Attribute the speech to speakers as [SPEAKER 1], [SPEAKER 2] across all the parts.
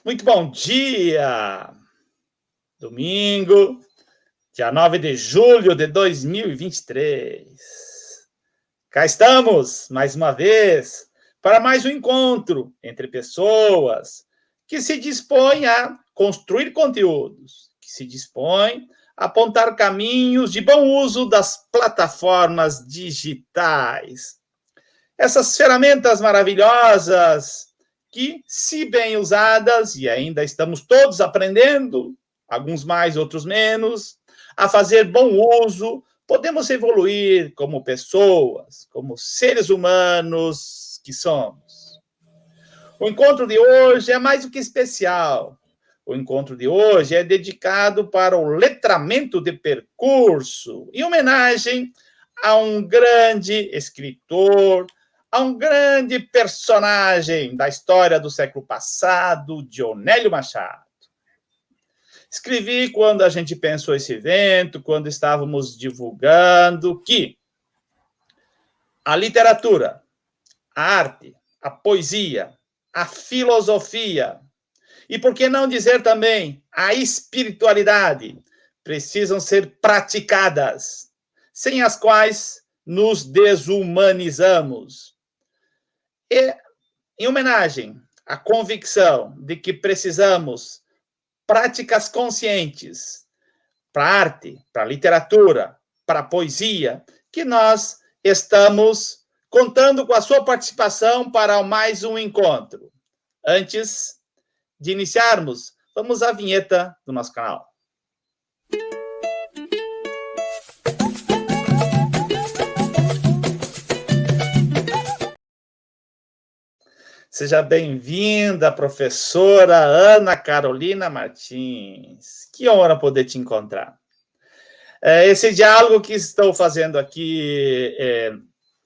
[SPEAKER 1] Muito bom dia! Domingo, dia 9 de julho de 2023. Cá estamos, mais uma vez, para mais um encontro entre pessoas que se dispõem a construir conteúdos, que se dispõem a apontar caminhos de bom uso das plataformas digitais. Essas ferramentas maravilhosas que, se bem usadas, e ainda estamos todos aprendendo, alguns mais, outros menos, a fazer bom uso, podemos evoluir como pessoas, como seres humanos que somos. O encontro de hoje é mais do que especial. O encontro de hoje é dedicado para o letramento de percurso, em homenagem a um grande escritor, a um grande personagem da história do século passado, Dionélio Machado. Escrevi quando a gente pensou esse evento, quando estávamos divulgando, que a literatura, a arte, a poesia, a filosofia e, por que não dizer também, a espiritualidade precisam ser praticadas, sem as quais nos desumanizamos. E, em homenagem à convicção de que precisamos práticas conscientes para a arte, para a literatura, para a poesia, que nós estamos contando com a sua participação para mais um encontro. Antes de iniciarmos, vamos à vinheta do nosso canal. Seja bem-vinda, professora Ana Carolina Martins. Que honra poder te encontrar. Esse diálogo que estou fazendo aqui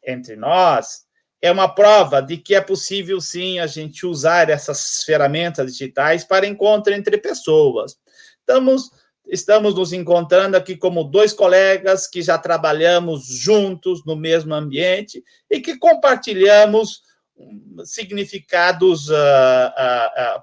[SPEAKER 1] entre nós é uma prova de que é possível, sim, a gente usar essas ferramentas digitais para encontro entre pessoas. Estamos nos encontrando aqui como dois colegas que já trabalhamos juntos no mesmo ambiente e que compartilhamos significados,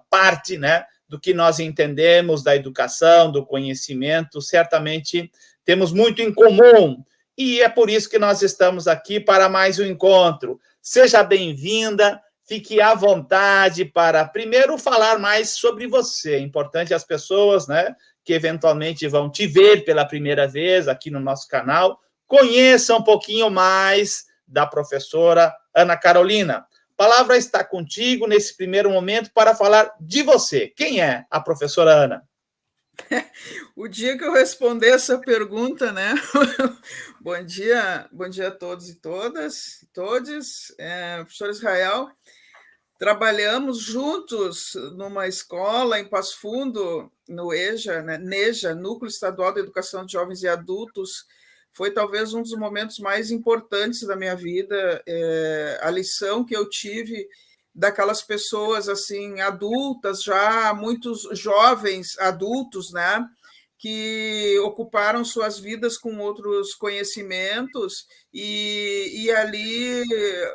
[SPEAKER 1] parte, né, do que nós entendemos da educação, do conhecimento. Certamente temos muito em comum e é por isso que nós estamos aqui para mais um encontro. Seja bem-vinda, fique à vontade para, primeiro, falar mais sobre você. É importante as pessoas, né, que eventualmente vão te ver pela primeira vez aqui no nosso canal, conheçam um pouquinho mais da professora Ana Carolina. A palavra está contigo nesse primeiro momento para falar de você. Quem é a professora Ana?
[SPEAKER 2] O dia que eu responder essa pergunta, né? Bom dia a todos e todas, todes. Professor Israel, trabalhamos juntos numa escola em Passo Fundo, no EJA, né? NEJA, Núcleo Estadual de Educação de Jovens e Adultos. Foi talvez um dos momentos mais importantes da minha vida, a lição que eu tive daquelas pessoas assim adultas, já muitos jovens adultos, né, que ocuparam suas vidas com outros conhecimentos e ali,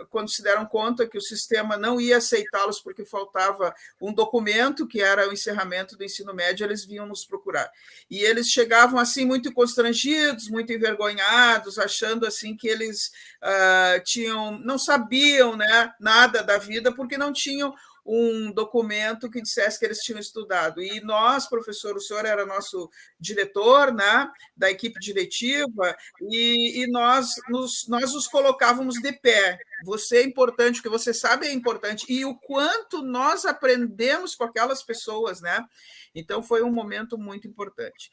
[SPEAKER 2] quando se deram conta que o sistema não ia aceitá-los porque faltava um documento, que era o encerramento do ensino médio, eles vinham nos procurar. E eles chegavam assim muito constrangidos, muito envergonhados, achando assim que eles não sabiam, né, nada da vida, porque não tinham um documento que dissesse que eles tinham estudado. E nós, professor, o senhor era nosso diretor, né, da equipe diretiva, e nós nos colocávamos de pé. Você é importante, o que você sabe é importante, e o quanto nós aprendemos com aquelas pessoas, né? Então, foi um momento muito importante.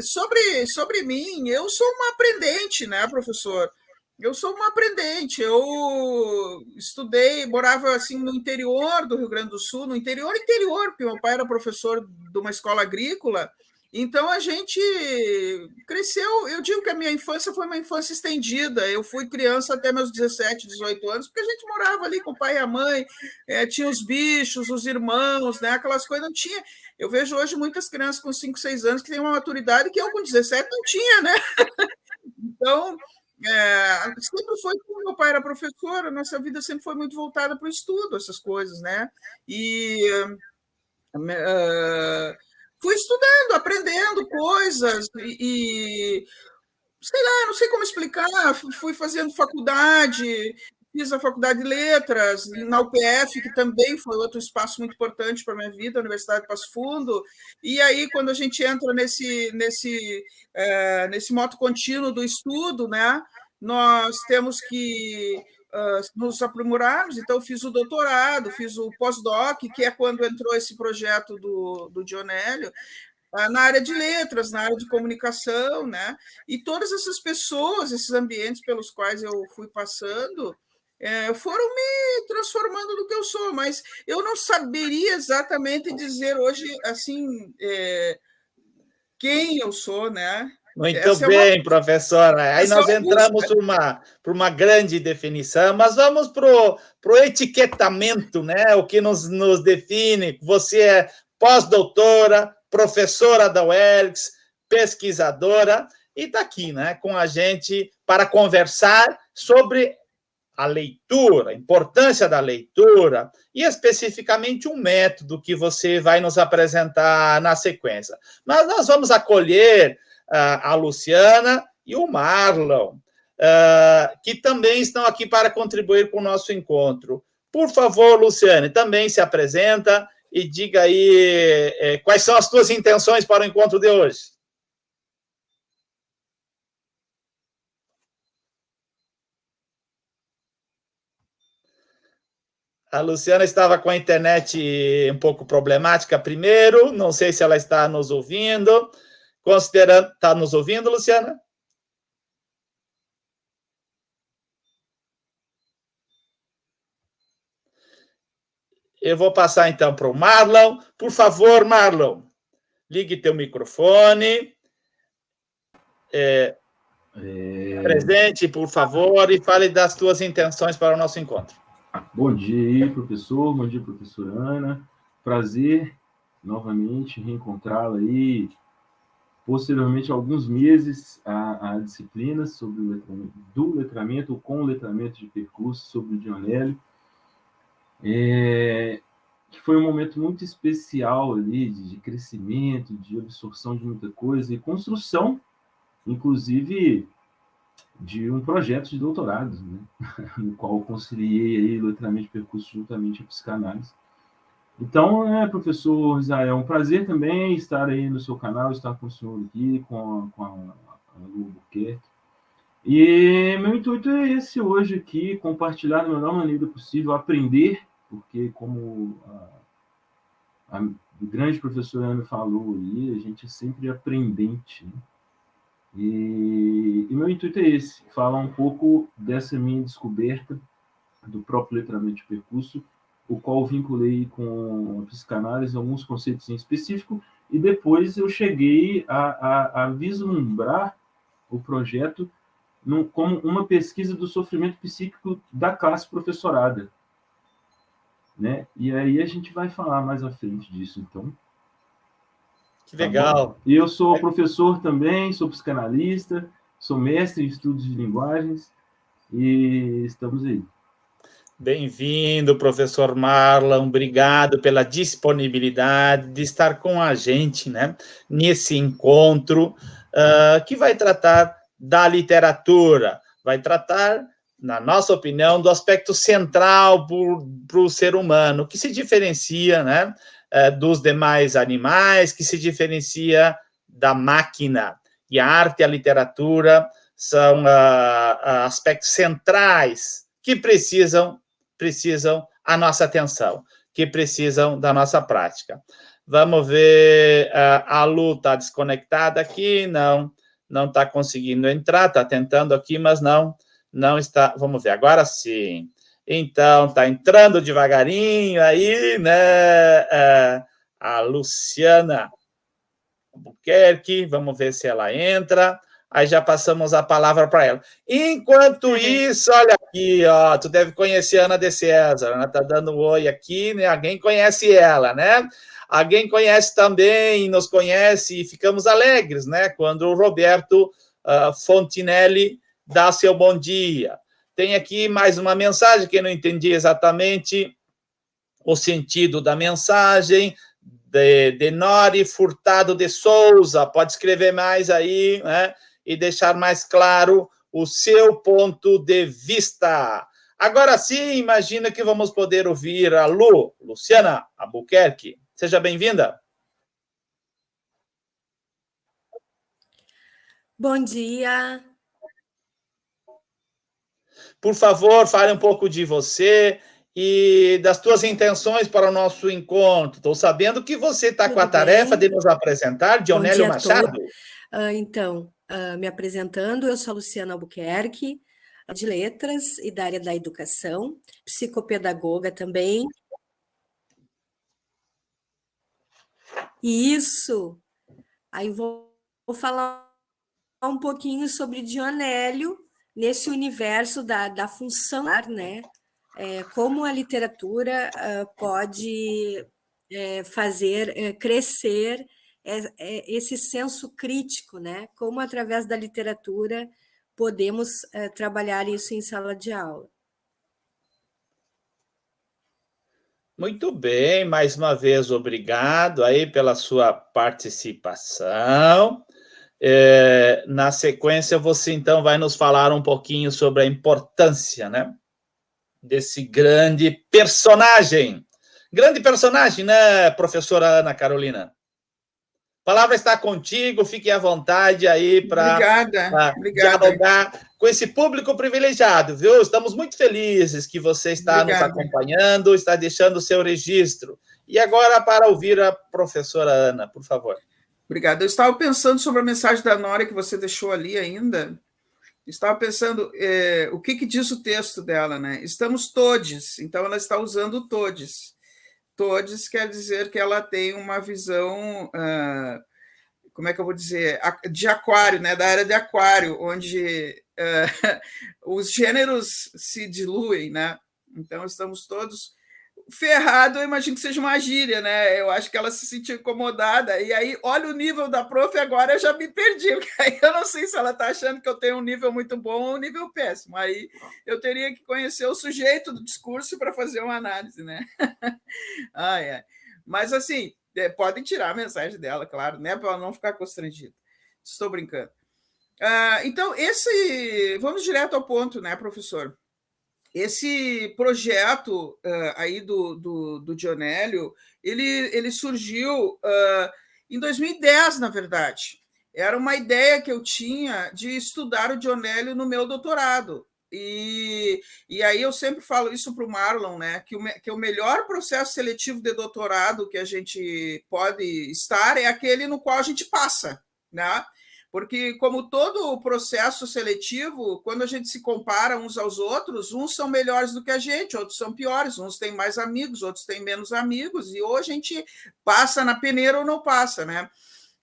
[SPEAKER 2] Sobre mim, eu sou uma aprendente, né, professor? Eu sou uma aprendente, eu estudei, morava assim no interior do Rio Grande do Sul, no interior, porque meu pai era professor de uma escola agrícola, Então, a gente cresceu. Eu digo que a minha infância foi uma infância estendida. Eu fui criança até meus 17, 18 anos, porque a gente morava ali com o pai e a mãe, tinha os bichos, os irmãos, né? Aquelas coisas não tinha. Eu vejo hoje muitas crianças com 5, 6 anos que têm uma maturidade que eu, com 17, não tinha, né? Então, sempre foi como meu pai era professor, a nossa vida sempre foi muito voltada para o estudo, essas coisas, né? E fui estudando, aprendendo coisas sei lá, não sei como explicar. Fui fazendo faculdade, fiz a faculdade de letras na UPF, que também foi outro espaço muito importante para a minha vida, a Universidade de Passo Fundo. E aí, quando a gente entra nesse modo contínuo do estudo, né, nós temos que nos aprimorarmos. Então, fiz o doutorado, fiz o pós-doc, que é quando entrou esse projeto do Dionélio, na área de letras, na área de comunicação, né? E todas essas pessoas, esses ambientes pelos quais eu fui passando, foram me transformando no que eu sou, mas eu não saberia exatamente dizer hoje, assim, quem eu sou, né?
[SPEAKER 1] Muito bem, professora. Aí
[SPEAKER 2] Essa é
[SPEAKER 1] nós
[SPEAKER 2] uma
[SPEAKER 1] entramos
[SPEAKER 2] busca.
[SPEAKER 1] por uma grande definição, mas vamos para o etiquetamento, né? O que nos define. Você é pós-doutora, professora da UERGS, pesquisadora, e está aqui, né, com a gente para conversar sobre a leitura, a importância da leitura, e especificamente um método que você vai nos apresentar na sequência. Mas nós vamos acolher a Luciana e o Marlon, que também estão aqui para contribuir com o nosso encontro. Por favor, Luciane, também se apresenta e diga aí quais são as tuas intenções para o encontro de hoje. A Luciana estava com a internet um pouco problemática primeiro, não sei se ela está nos ouvindo. Considerando. Está nos ouvindo, Luciana? Eu vou passar então para o Marlon. Por favor, Marlon, ligue teu microfone. Presente, por favor, e fale das tuas intenções para o nosso encontro.
[SPEAKER 3] Bom dia aí, professor. Bom dia, professora Ana. Prazer novamente reencontrá-la aí. Posteriormente, alguns meses, a disciplina sobre o letramento, ou com o letramento de percurso sobre o Dionélio, que foi um momento muito especial ali, de crescimento, de absorção de muita coisa e construção, inclusive, de um projeto de doutorado, né? No qual eu conciliei aí letramento de percurso juntamente à psicanálise. Então, professor Israel, é um prazer também estar aí no seu canal, estar com o senhor aqui, com a Lu Albuquerque. E meu intuito é esse hoje aqui, compartilhar da melhor maneira possível, aprender, porque como a grande professora Ana falou aí, a gente é sempre aprendente, né? E meu intuito é esse, falar um pouco dessa minha descoberta do próprio letramento de percurso, o qual vinculei com a psicanálise alguns conceitos em específico, e depois eu cheguei a vislumbrar o projeto como uma pesquisa do sofrimento psíquico da classe professorada, né? E aí a gente vai falar mais à frente disso, então.
[SPEAKER 1] Que legal.
[SPEAKER 3] E eu sou professor também, sou psicanalista, sou mestre em estudos de linguagens, e estamos aí.
[SPEAKER 1] Bem-vindo, professor Marlon. Obrigado pela disponibilidade de estar com a gente, né, nesse encontro que vai tratar da literatura, vai tratar, na nossa opinião, do aspecto central para o ser humano, que se diferencia, né, dos demais animais, que se diferencia da máquina. E a arte e a literatura são aspectos centrais que precisam a nossa atenção, que precisam da nossa prática. Vamos ver, a Lu está desconectada aqui, não está conseguindo entrar, está tentando aqui, mas não está. Vamos ver, agora sim. Então, está entrando devagarinho aí, né, a Luciana. Albuquerque, vamos ver se ela entra. Aí já passamos a palavra para ela. Enquanto isso, olha aqui, ó, tu deve conhecer a Ana de César. Ela está dando um oi aqui, né? Alguém conhece ela, né? Alguém conhece também, nos conhece e ficamos alegres, né? Quando o Roberto Fontinelli dá seu bom dia. Tem aqui mais uma mensagem que eu não entendi exatamente o sentido da mensagem, de Nori Furtado de Souza. Pode escrever mais aí, né? E deixar mais claro o seu ponto de vista. Agora sim, imagina que vamos poder ouvir a Luciana Albuquerque. Seja bem-vinda.
[SPEAKER 4] Bom dia.
[SPEAKER 1] Por favor, fale um pouco de você e das tuas intenções para o nosso encontro. Estou sabendo que você está com a tarefa de nos apresentar, Dionélio Machado.
[SPEAKER 4] Então, me apresentando, eu sou a Luciana Albuquerque, de Letras e da área da educação, psicopedagoga também. E isso, aí vou falar um pouquinho sobre Dionélio nesse universo da função, né? Como a literatura pode fazer crescer esse senso crítico, né? Como através da literatura podemos trabalhar isso em sala de aula.
[SPEAKER 1] Muito bem, mais uma vez, obrigado aí pela sua participação. Na sequência, você então vai nos falar um pouquinho sobre a importância, né, desse grande personagem. Grande personagem, né, professora Ana Carolina? A palavra está contigo, fique à vontade aí para dialogar com esse público privilegiado, viu? Estamos muito felizes que você está nos acompanhando, está deixando o seu registro. E agora, para ouvir a professora Ana, por favor.
[SPEAKER 2] Obrigada. Eu estava pensando sobre a mensagem da Nora que você deixou ali ainda. Estava pensando o que diz o texto dela, né? Estamos todes, então ela está usando todes. Todes quer dizer que ela tem uma visão, como é que eu vou dizer, de aquário, né? Da era de aquário, onde os gêneros se diluem, né? Então estamos todos ferrado, eu imagino que seja uma gíria, né? Eu acho que ela se sentiu incomodada. E aí, olha o nível da prof, agora eu já me perdi, porque aí eu não sei se ela está achando que eu tenho um nível muito bom ou um nível péssimo. Aí eu teria que conhecer o sujeito do discurso para fazer uma análise, né? Mas, assim, podem tirar a mensagem dela, claro, né? Para ela não ficar constrangida. Estou brincando. Então, vamos direto ao ponto, né, professor? Esse projeto aí do Dionélio, ele surgiu em 2010, na verdade. Era uma ideia que eu tinha de estudar o Dionélio no meu doutorado. E aí eu sempre falo isso para o Marlon, né? Que o melhor processo seletivo de doutorado que a gente pode estar é aquele no qual a gente passa, né? Porque, como todo o processo seletivo, quando a gente se compara uns aos outros, uns são melhores do que a gente, outros são piores, uns têm mais amigos, outros têm menos amigos, e ou a gente passa na peneira ou não passa, né?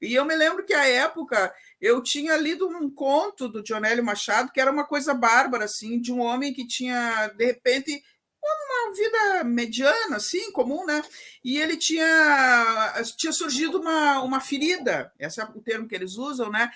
[SPEAKER 2] E eu me lembro que, à época, eu tinha lido um conto do Dionélio Machado, que era uma coisa bárbara, assim, de um homem que tinha, de repente, uma vida mediana, assim, comum, né? E ele tinha surgido uma ferida, esse é o termo que eles usam, né?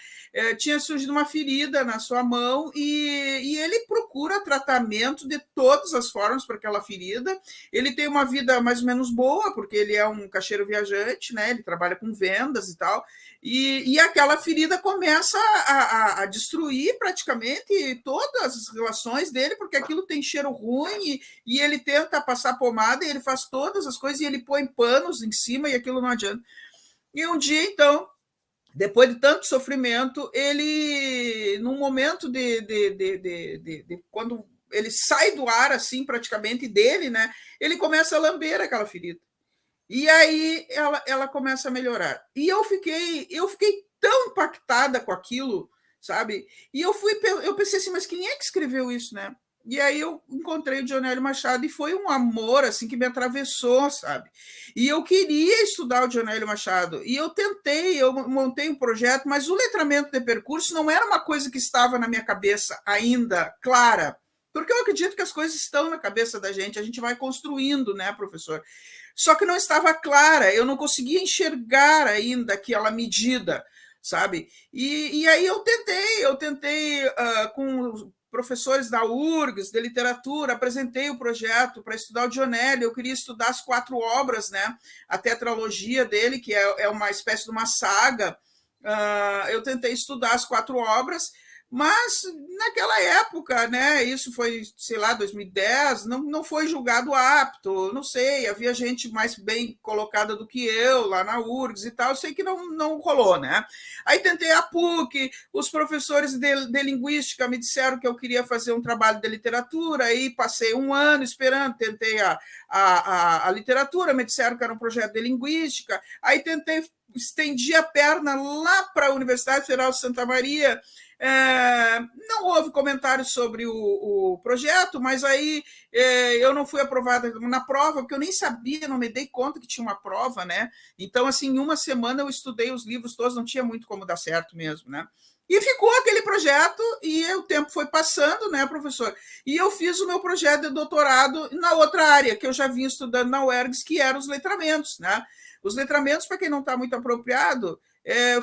[SPEAKER 2] Tinha surgido uma ferida na sua mão e ele procura tratamento de todas as formas para aquela ferida. Ele tem uma vida mais ou menos boa, porque ele é um caixeiro viajante, né? Ele trabalha com vendas e tal. E aquela ferida começa a destruir praticamente todas as relações dele, porque aquilo tem cheiro ruim e ele tenta passar pomada e ele faz todas as coisas e ele põe panos em cima e aquilo não adianta. E um dia, então, depois de tanto sofrimento, ele, num momento de quando ele sai do ar, assim, praticamente dele, né, ele começa a lamber aquela ferida. E aí ela começa a melhorar. E eu fiquei tão impactada com aquilo, sabe? E eu pensei assim, mas quem é que escreveu isso, né? E aí eu encontrei o Dionélio Machado e foi um amor assim que me atravessou, sabe? E eu queria estudar o Dionélio Machado. E eu montei um projeto, mas o letramento de percurso não era uma coisa que estava na minha cabeça ainda clara. Porque eu acredito que as coisas estão na cabeça da gente, a gente vai construindo, né, professor? Só que não estava clara, eu não conseguia enxergar ainda aquela medida, sabe? E aí eu tentei com professores da URGS, de literatura, apresentei o projeto para estudar o Dionélio, eu queria estudar as 4 obras, né? A tetralogia dele, que é uma espécie de uma saga, eu tentei estudar as 4 obras, mas naquela época, né, isso foi, sei lá, 2010, não foi julgado apto, não sei, havia gente mais bem colocada do que eu lá na URGS e tal, eu sei que não rolou, né? Aí tentei a PUC, os professores de linguística me disseram que eu queria fazer um trabalho de literatura, aí passei um ano esperando, tentei a literatura, me disseram que era um projeto de linguística, aí estendi a perna lá para a Universidade Federal de Santa Maria. Não houve comentários sobre o projeto, mas aí eu não fui aprovada na prova, porque eu nem sabia, não me dei conta que tinha uma prova, né? Então, assim, em uma semana eu estudei os livros todos, não tinha muito como dar certo mesmo, né? E ficou aquele projeto, e o tempo foi passando, né, professor? E eu fiz o meu projeto de doutorado na outra área, que eu já vinha estudando na UERGS, que eram os letramentos, né? Os letramentos, para quem não está muito apropriado,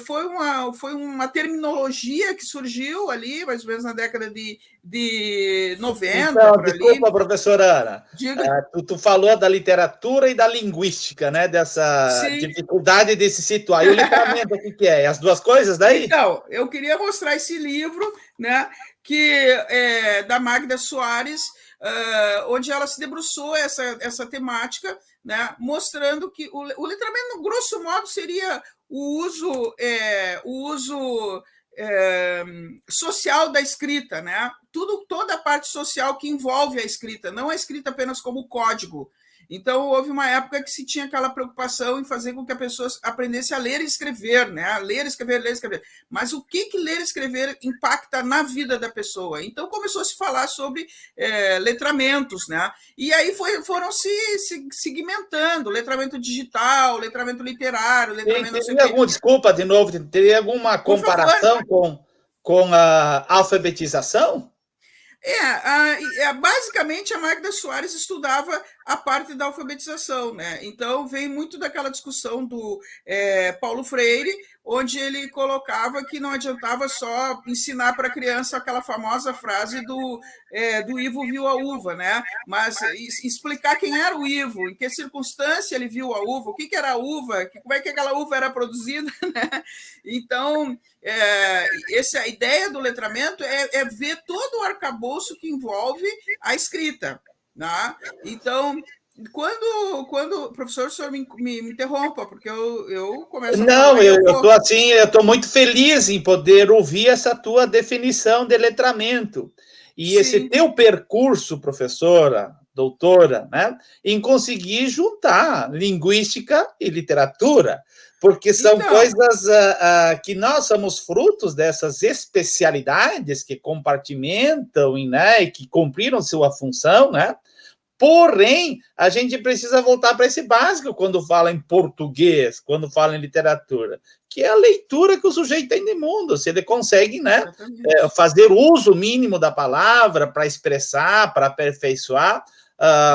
[SPEAKER 2] foi uma terminologia que surgiu ali, mais ou menos na década de 90.
[SPEAKER 1] Então, desculpa, professora Ana.
[SPEAKER 2] Diga.
[SPEAKER 1] Tu falou da literatura e da linguística, né? Dessa
[SPEAKER 2] Sim.
[SPEAKER 1] dificuldade de se situar. E o letramento, o que é? As duas coisas daí?
[SPEAKER 2] Então, eu queria mostrar esse livro, né, que é da Magda Soares, onde ela se debruçou essa temática, né, mostrando que o letramento, grosso modo, seria o uso social da escrita, né? Toda a parte social que envolve a escrita, não a escrita apenas como código. Então, houve uma época que se tinha aquela preocupação em fazer com que a pessoa aprendesse a ler e escrever, né? Ler, escrever, ler, escrever. Mas o que ler e escrever impacta na vida da pessoa? Então, começou a se falar sobre letramentos, né? E aí foram se segmentando, letramento digital, letramento literário, letramento...
[SPEAKER 1] Desculpa, de novo, teria alguma comparação com a alfabetização?
[SPEAKER 2] Basicamente a Magda Soares estudava a parte da alfabetização, né? Então vem muito daquela discussão do Paulo Freire, onde ele colocava que não adiantava só ensinar para a criança aquela famosa frase do Ivo viu a uva, né? Mas explicar quem era o Ivo, em que circunstância ele viu a uva, o que era a uva, como é que aquela uva era produzida, né? Então, a ideia do letramento é ver todo o arcabouço que envolve a escrita, né? Então, quando professor, o senhor me interrompa, porque eu começo a falar.
[SPEAKER 1] Não, eu estou muito feliz em poder ouvir essa tua definição de letramento. E sim, esse teu percurso, professora, doutora, né, em conseguir juntar linguística e literatura, porque são coisas que nós somos frutos dessas especialidades que compartimentam, né, e que cumpriram sua função, né? Porém, a gente precisa voltar para esse básico quando fala em português, quando fala em literatura, que é a leitura que o sujeito tem de mundo, se ele consegue, né, fazer uso mínimo da palavra para expressar, para aperfeiçoar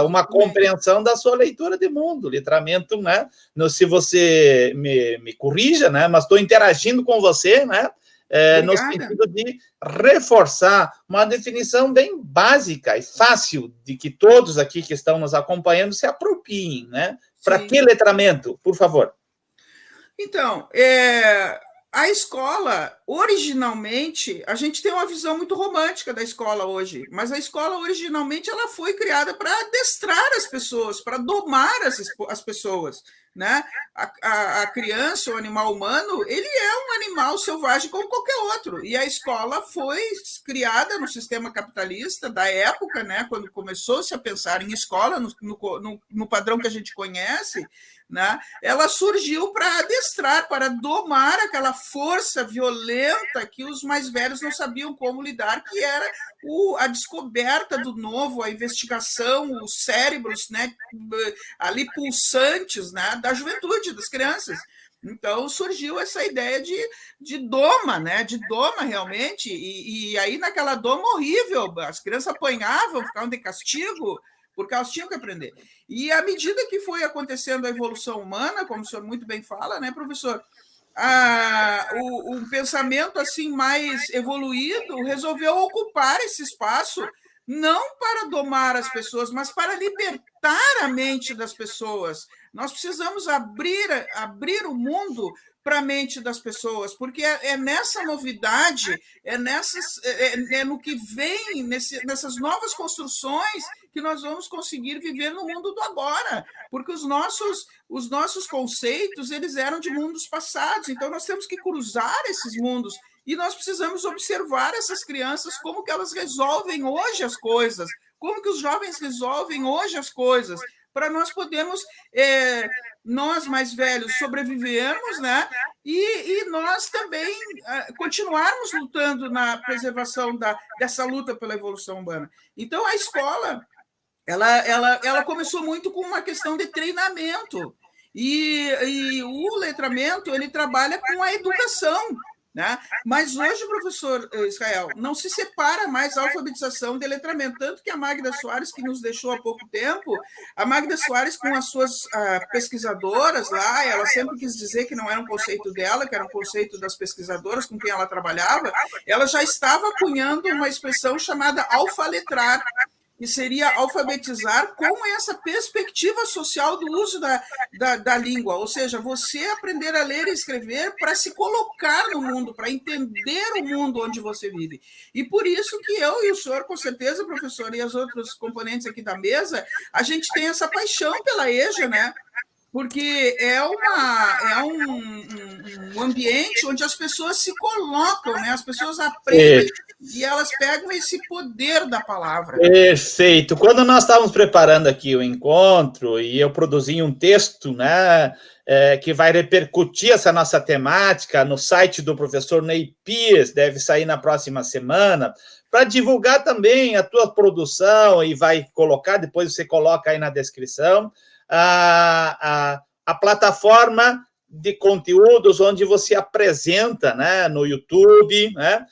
[SPEAKER 1] uma compreensão da sua leitura de mundo, letramento, né, se você me corrija, né, mas estou interagindo com você, né, no sentido de reforçar uma definição bem básica e fácil de que todos aqui que estão nos acompanhando se apropriem, né? Para que letramento, por favor?
[SPEAKER 2] Então, a escola, originalmente, a gente tem uma visão muito romântica da escola hoje, mas a escola, originalmente, ela foi criada para adestrar as pessoas, para domar as pessoas, né? A criança, o animal humano, ele é um animal selvagem como qualquer outro, e a escola foi criada no sistema capitalista da época, né? Quando começou-se a pensar em escola, no padrão que a gente conhece, né? Ela surgiu para adestrar, para domar aquela força violenta violenta que os mais velhos não sabiam como lidar, que era a descoberta do novo, a investigação, os cérebros, né, ali pulsantes, né, da juventude, das crianças. Então surgiu essa ideia de doma, né? De doma realmente, e aí naquela doma horrível, as crianças apanhavam, ficavam de castigo, porque elas tinham que aprender. E à medida que foi acontecendo a evolução humana, como o senhor muito bem fala, né, professor? O pensamento assim mais evoluído resolveu ocupar esse espaço não para domar as pessoas, mas para libertar a mente das pessoas. Nós precisamos abrir o mundo para a mente das pessoas, porque é nessa novidade, é no que vem, nessas novas construções, que nós vamos conseguir viver no mundo do agora, porque os nossos conceitos eles eram de mundos passados, então nós temos que cruzar esses mundos e nós precisamos observar essas crianças, como que elas resolvem hoje as coisas, como que os jovens resolvem hoje as coisas, para nós podermos, nós mais velhos, sobrevivermos, né? E nós também continuarmos lutando na preservação dessa luta pela evolução humana. Então, a escola ela começou muito com uma questão de treinamento, e o letramento ele trabalha com a educação, né? Mas hoje, professor Israel, não se separa mais a alfabetização de letramento, tanto que a Magda Soares, que nos deixou há pouco tempo, a Magda Soares, com as suas pesquisadoras lá, ela sempre quis dizer que não era um conceito dela, que era um conceito das pesquisadoras com quem ela trabalhava, ela já estava cunhando uma expressão chamada alfaletrar, que seria alfabetizar com essa perspectiva social do uso da língua, ou seja, você aprender a ler e escrever para se colocar no mundo, para entender o mundo onde você vive. E por isso que eu e o senhor, com certeza, professor, e os outros componentes aqui da mesa, a gente tem essa paixão pela EJA, né? Porque é um ambiente onde as pessoas se colocam, né? As pessoas aprendem e elas pegam esse poder da palavra.
[SPEAKER 1] Perfeito. Quando nós estávamos preparando aqui o encontro e eu produzi um texto, né, que vai repercutir essa nossa temática no site do professor Ney Pies, deve sair na próxima semana, para divulgar também a tua produção e vai colocar, depois você coloca aí na descrição, a plataforma de conteúdos onde você apresenta, né, no YouTube, né,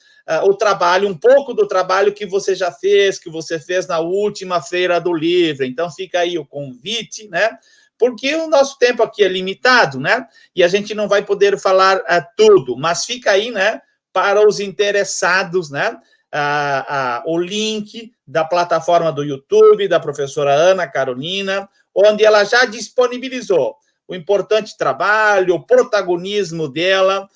[SPEAKER 1] o trabalho, um pouco do trabalho que você já fez, que você fez na última Feira do Livro. Então, fica aí o convite, né, porque o nosso tempo aqui é limitado, né, e a gente não vai poder falar tudo, mas fica aí, né, para os interessados, né, o link da plataforma do YouTube da professora Ana Carolina, onde ela já disponibilizou o importante trabalho, o protagonismo dela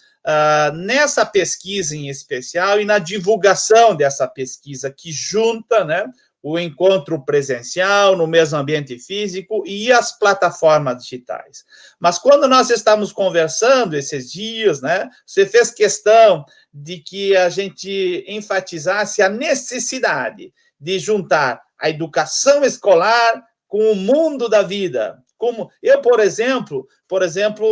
[SPEAKER 1] nessa pesquisa em especial e na divulgação dessa pesquisa que junta, né, o encontro presencial no mesmo ambiente físico e as plataformas digitais. Mas quando nós estamos conversando esses dias, né, você fez questão de que a gente enfatizasse a necessidade de juntar a educação escolar com o mundo da vida. Como eu, por exemplo,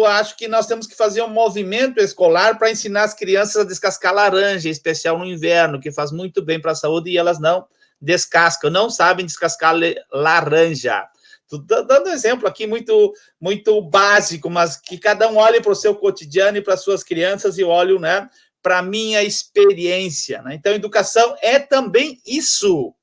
[SPEAKER 1] acho que nós temos que fazer um movimento escolar para ensinar as crianças a descascar laranja, em especial no inverno, que faz muito bem para a saúde e elas não descascam, não sabem descascar laranja. Estou dando um exemplo aqui muito, muito básico, mas que cada um olhe para o seu cotidiano e para as suas crianças e olhe, né, para a minha experiência, né? Então, educação é também isso,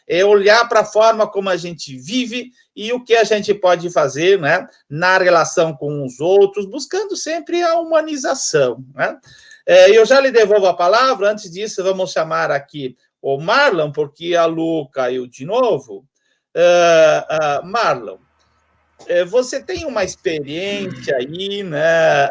[SPEAKER 1] é olhar para a forma como a gente vive e o que a gente pode fazer, né, na relação com os outros, buscando sempre a humanização, né? Eu já lhe devolvo a palavra, antes disso, vamos chamar aqui o Marlon, porque a Lu caiu de novo. Marlon, você tem uma experiência aí, né,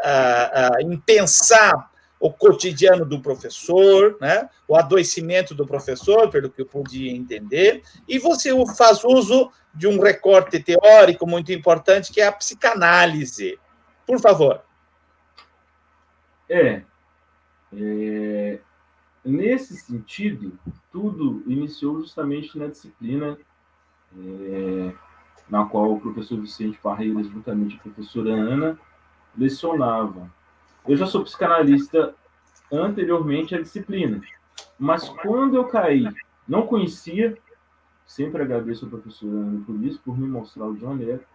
[SPEAKER 1] em pensar o cotidiano do professor, né, o adoecimento do professor, pelo que eu pude entender, e você faz uso de um recorte teórico muito importante, que é a psicanálise. Por favor.
[SPEAKER 3] Nesse sentido, tudo iniciou justamente na disciplina na qual o professor Vicente Parreira, juntamente a professora Ana, lecionava. Eu já sou psicanalista anteriormente à disciplina. Mas quando eu caí, não conhecia, sempre agradeço ao professor Ana por isso, por me mostrar o John Lehrer,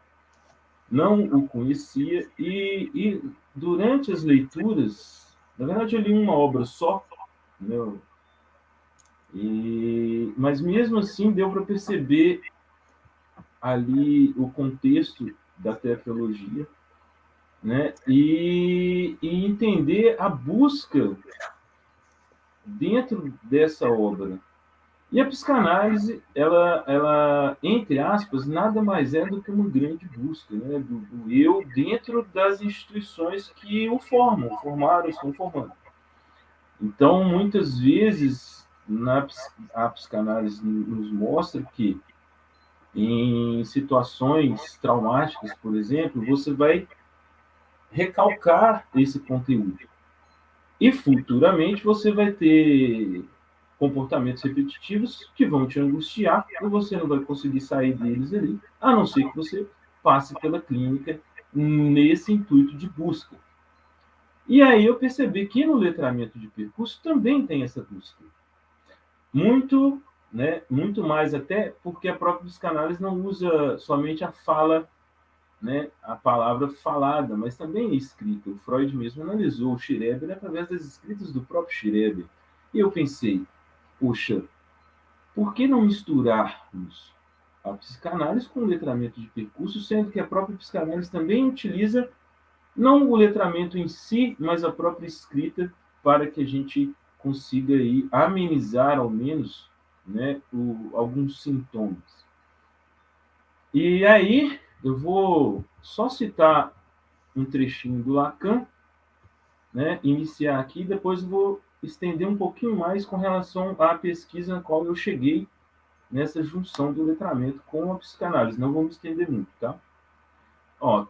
[SPEAKER 3] não o conhecia, e durante as leituras, na verdade eu li uma obra só, né? Mas mesmo assim deu para perceber ali o contexto da tetralogia, né? E entender a busca dentro dessa obra. E a psicanálise, ela, entre aspas, nada mais é do que uma grande busca, né? do eu dentro das instituições que o formam, formaram, estão formando. Então, muitas vezes, a psicanálise nos mostra que, em situações traumáticas, por exemplo, você vai recalcar esse conteúdo. E, futuramente, você vai ter comportamentos repetitivos que vão te angustiar e você não vai conseguir sair deles ali, a não ser que você passe pela clínica nesse intuito de busca. E aí eu percebi que no letramento de percurso também tem essa busca. Muito, né, muito mais até porque a própria psicanálise não usa somente a fala, né, a palavra falada, mas também a escrita. O Freud mesmo analisou o Schreber através das escritas do próprio Schreber. E eu pensei, poxa, por que não misturarmos a psicanálise com o letramento de percurso, sendo que a própria psicanálise também utiliza não o letramento em si, mas a própria escrita, para que a gente consiga aí amenizar, ao menos, né, alguns sintomas. E aí, eu vou só citar um trechinho do Lacan, né, iniciar aqui, depois eu vou estender um pouquinho mais com relação à pesquisa na qual eu cheguei nessa junção do letramento com a psicanálise. Não vou me estender muito, tá?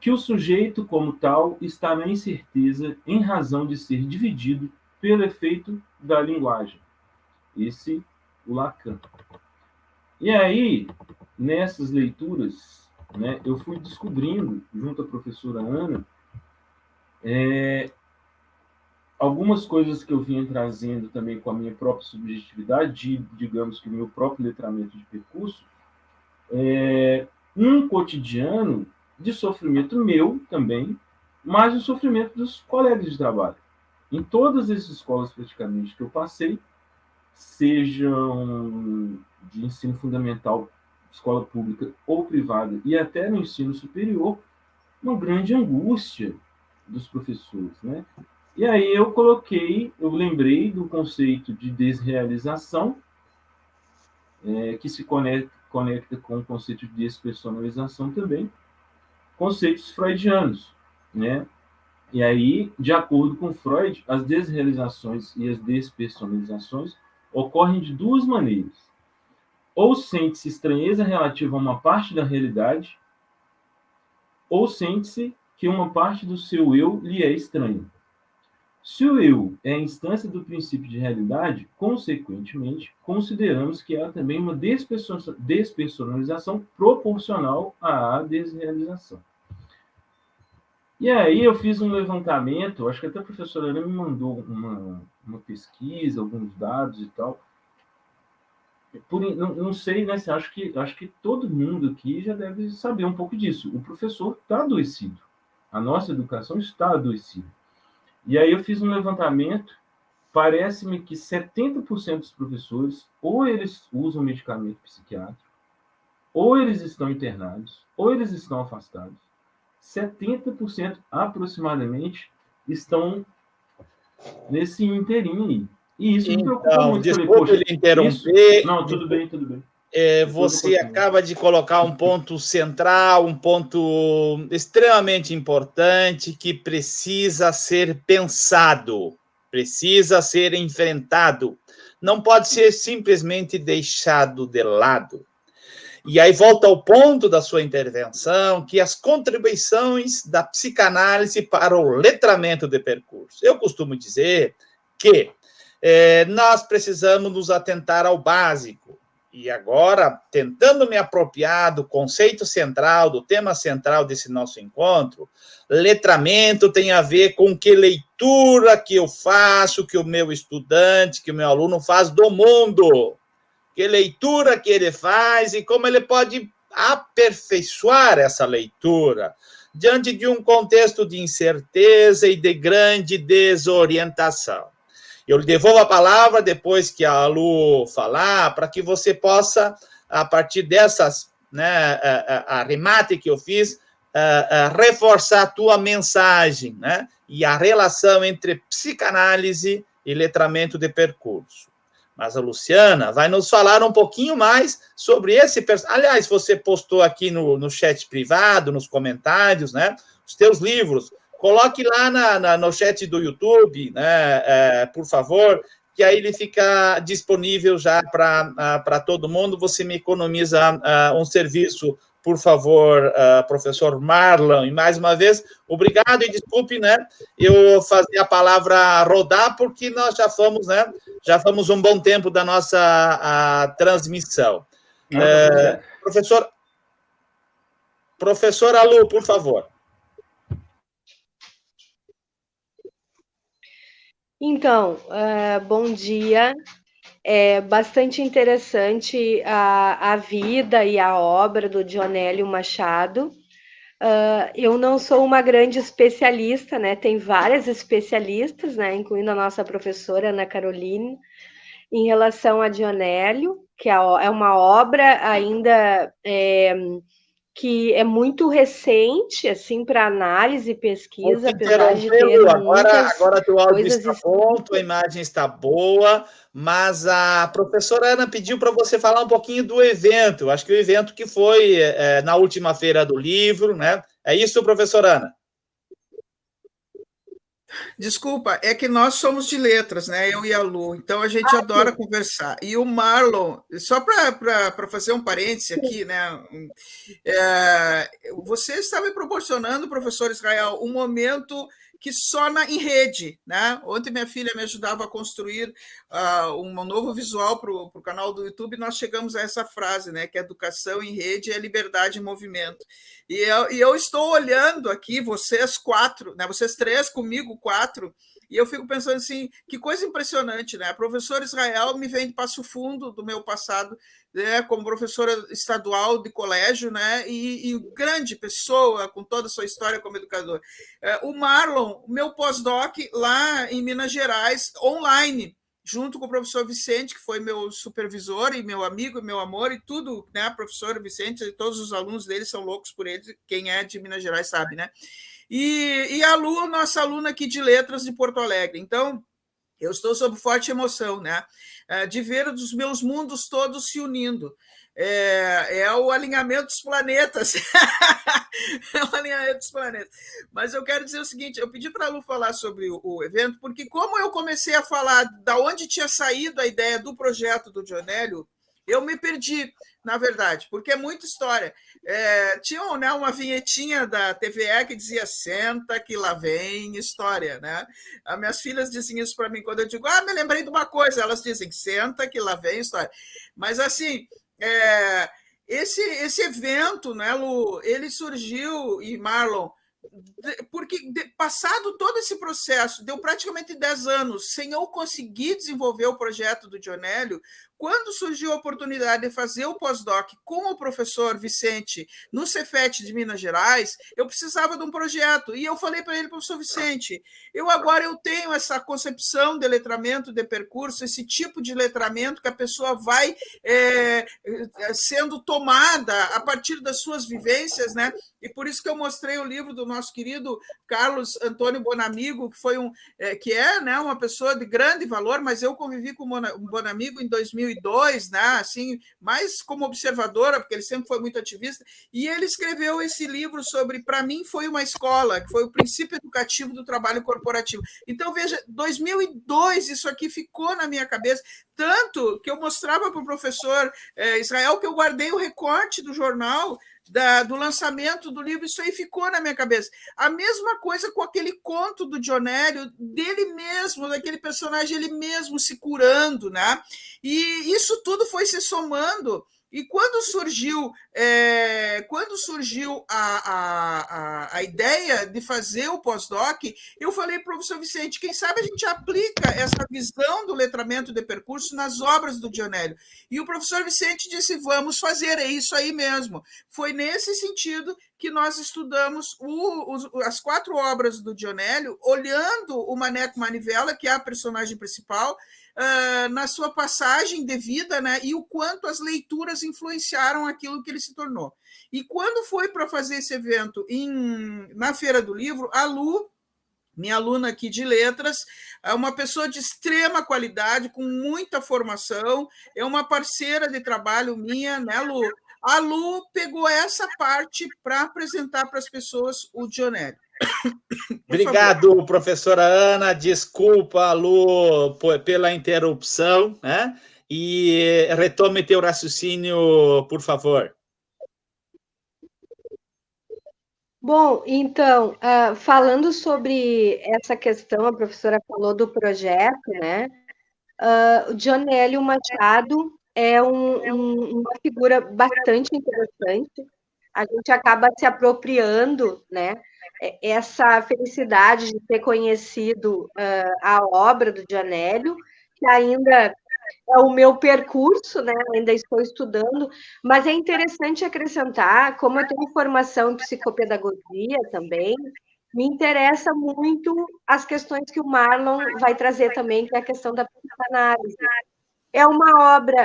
[SPEAKER 3] Que o sujeito, como tal, está na incerteza em razão de ser dividido pelo efeito da linguagem. Esse, o Lacan. E aí, nessas leituras, né, eu fui descobrindo, junto à professora Ana, algumas coisas que eu vinha trazendo também com a minha própria subjetividade, digamos que o meu próprio letramento de percurso, um cotidiano de sofrimento meu também, mas o sofrimento dos colegas de trabalho. Em todas as escolas praticamente que eu passei, sejam de ensino fundamental, escola pública ou privada, e até no ensino superior, uma grande angústia dos professores, né? E aí eu lembrei do conceito de desrealização, que se conecta com o conceito de despersonalização também, conceitos freudianos, né? E aí, de acordo com Freud, as desrealizações e as despersonalizações ocorrem de duas maneiras. Ou sente-se estranheza relativa a uma parte da realidade, ou sente-se que uma parte do seu eu lhe é estranha. Se o eu é a instância do princípio de realidade, consequentemente, consideramos que há também uma despersonalização proporcional à desrealização. E aí eu fiz um levantamento, acho que até a professora Ana me mandou uma pesquisa, alguns dados e tal. Não sei, né? Acho que todo mundo aqui já deve saber um pouco disso. O professor está adoecido. A nossa educação está adoecida. E aí eu fiz um levantamento, parece-me que 70% dos professores, ou eles usam medicamento psiquiátrico, ou eles estão internados, ou eles estão afastados. 70% aproximadamente estão nesse inteirinho aí. E isso me preocupa muito.
[SPEAKER 1] Desculpe lhe interromper.
[SPEAKER 3] Não, tudo bem, tudo bem.
[SPEAKER 1] Você acaba de colocar um ponto central, um ponto extremamente importante que precisa ser pensado, precisa ser enfrentado. Não pode ser simplesmente deixado de lado. E aí volta ao ponto da sua intervenção, que as contribuições da psicanálise para o letramento de percurso. Eu costumo dizer que nós precisamos nos atentar ao básico. E agora, tentando me apropriar do conceito central, do tema central desse nosso encontro, letramento tem a ver com que leitura que eu faço, que o meu estudante, que o meu aluno faz do mundo. Que leitura que ele faz e como ele pode aperfeiçoar essa leitura diante de um contexto de incerteza e de grande desorientação. Eu lhe devolvo a palavra depois que a Lu falar, para que você possa, a partir dessas, né, arremate que eu fiz, reforçar a tua mensagem, né, e a relação entre psicanálise e letramento de percurso. Mas a Luciana vai nos falar um pouquinho mais sobre esse... Aliás, você postou aqui no chat privado, nos comentários, né, os teus livros. Coloque lá no chat do YouTube, né, por favor, que aí ele fica disponível já para todo mundo. Você me economiza um serviço, por favor, professor Marlon. E mais uma vez, obrigado e desculpe, né, eu fazer a palavra rodar, porque nós já fomos um bom tempo da nossa transmissão. Professora Lu, por favor.
[SPEAKER 5] Então, bom dia. É bastante interessante a vida e a obra do Dionélio Machado. Eu não sou uma grande especialista, né? Tem várias especialistas, né? Incluindo a nossa professora Ana Caroline, em relação a Dionélio, que é uma obra ainda que é muito recente, assim, para análise e pesquisa, apesar de ter
[SPEAKER 1] agora teu áudio está bom, tua imagem está boa, mas a professora Ana pediu para você falar um pouquinho do evento, acho que o evento que foi na última feira do livro, né? É isso, professora Ana?
[SPEAKER 2] Desculpa, é que nós somos de letras, né? Eu e a Lu, então a gente adora conversar. E o Marlon, só para fazer um parêntese aqui, né? Você está me proporcionando, professor Israel, um momento que só em rede, né? Ontem minha filha me ajudava a construir um novo visual para o canal do YouTube, e nós chegamos a essa frase, né? Que educação em rede é liberdade em movimento. E eu estou olhando aqui, vocês quatro, né? Vocês três, comigo quatro, e eu fico pensando assim, que coisa impressionante, né? A professora Israel me vem de Passo Fundo, do meu passado, né, como professora estadual de colégio, né, e grande pessoa, com toda a sua história como educador. O Marlon, meu pós-doc lá em Minas Gerais, online, junto com o professor Vicente, que foi meu supervisor e meu amigo, meu amor, e tudo, né, professor Vicente, todos os alunos dele são loucos por ele, quem é de Minas Gerais sabe, né? E a Lu, nossa aluna aqui de letras de Porto Alegre. Então, eu estou sob forte emoção, né, de ver os meus mundos todos se unindo. É o alinhamento dos planetas. É o alinhamento dos planetas. Mas eu quero dizer o seguinte, eu pedi para a Lu falar sobre o evento, porque como eu comecei a falar da onde tinha saído a ideia do projeto do Dionélio, eu me perdi, na verdade, porque é muita história. Tinha, né, uma vinhetinha da TVE que dizia senta que lá vem história, né? As minhas filhas dizem isso para mim quando eu digo, me lembrei de uma coisa, elas dizem senta que lá vem história. Mas assim, esse evento, né, Lu, ele surgiu, e Marlon, porque passado todo esse processo, deu praticamente 10 anos sem eu conseguir desenvolver o projeto do Dionélio. Quando surgiu a oportunidade de fazer o pós-doc com o professor Vicente no Cefet de Minas Gerais, eu precisava de um projeto. E eu falei para ele, professor Vicente, agora eu tenho essa concepção de letramento de percurso, esse tipo de letramento que a pessoa vai sendo tomada a partir das suas vivências, né? E por isso que eu mostrei o livro do nosso querido Carlos Antônio Bonamigo, que é, né, uma pessoa de grande valor, mas eu convivi com o Bonamigo em 2002, né, assim, mais como observadora, porque ele sempre foi muito ativista, e ele escreveu esse livro sobre, para mim, foi uma escola, que foi o princípio educativo do trabalho corporativo. Então, veja, 2002, isso aqui ficou na minha cabeça, tanto que eu mostrava para o professor Israel que eu guardei o recorte do jornal do lançamento do livro, isso aí ficou na minha cabeça. A mesma coisa com aquele conto do Dionélio, dele mesmo, daquele personagem, ele mesmo se curando, né? E isso tudo foi se somando. E quando surgiu a ideia de fazer o pós-doc, eu falei para o professor Vicente, quem sabe a gente aplica essa visão do letramento de percurso nas obras do Dionélio. E o professor Vicente disse, vamos fazer, é isso aí mesmo. Foi nesse sentido que nós estudamos as 4 obras do Dionélio, olhando o Maneco Manivela, que é a personagem principal, na sua passagem de vida, né, e o quanto as leituras influenciaram aquilo que ele se tornou. E quando foi para fazer esse evento na Feira do Livro, a Lu, minha aluna aqui de letras, é uma pessoa de extrema qualidade, com muita formação, é uma parceira de trabalho minha, né, Lu? A Lu pegou essa parte para apresentar para as pessoas o Dionélio.
[SPEAKER 1] Obrigado, professora Ana. Desculpa, Lu, pela interrupção, né? E retome teu raciocínio, por favor.
[SPEAKER 5] Bom, então, falando sobre essa questão, a professora falou do projeto, né? O Dionélio Machado é uma figura bastante interessante. A gente acaba se apropriando, né? Essa felicidade de ter conhecido a obra do Dionélio, que ainda é o meu percurso, né? Ainda estou estudando, mas é interessante acrescentar, como eu tenho formação em psicopedagogia também, me interessa muito as questões que o Marlon vai trazer também, que é a questão da psicanálise. É uma obra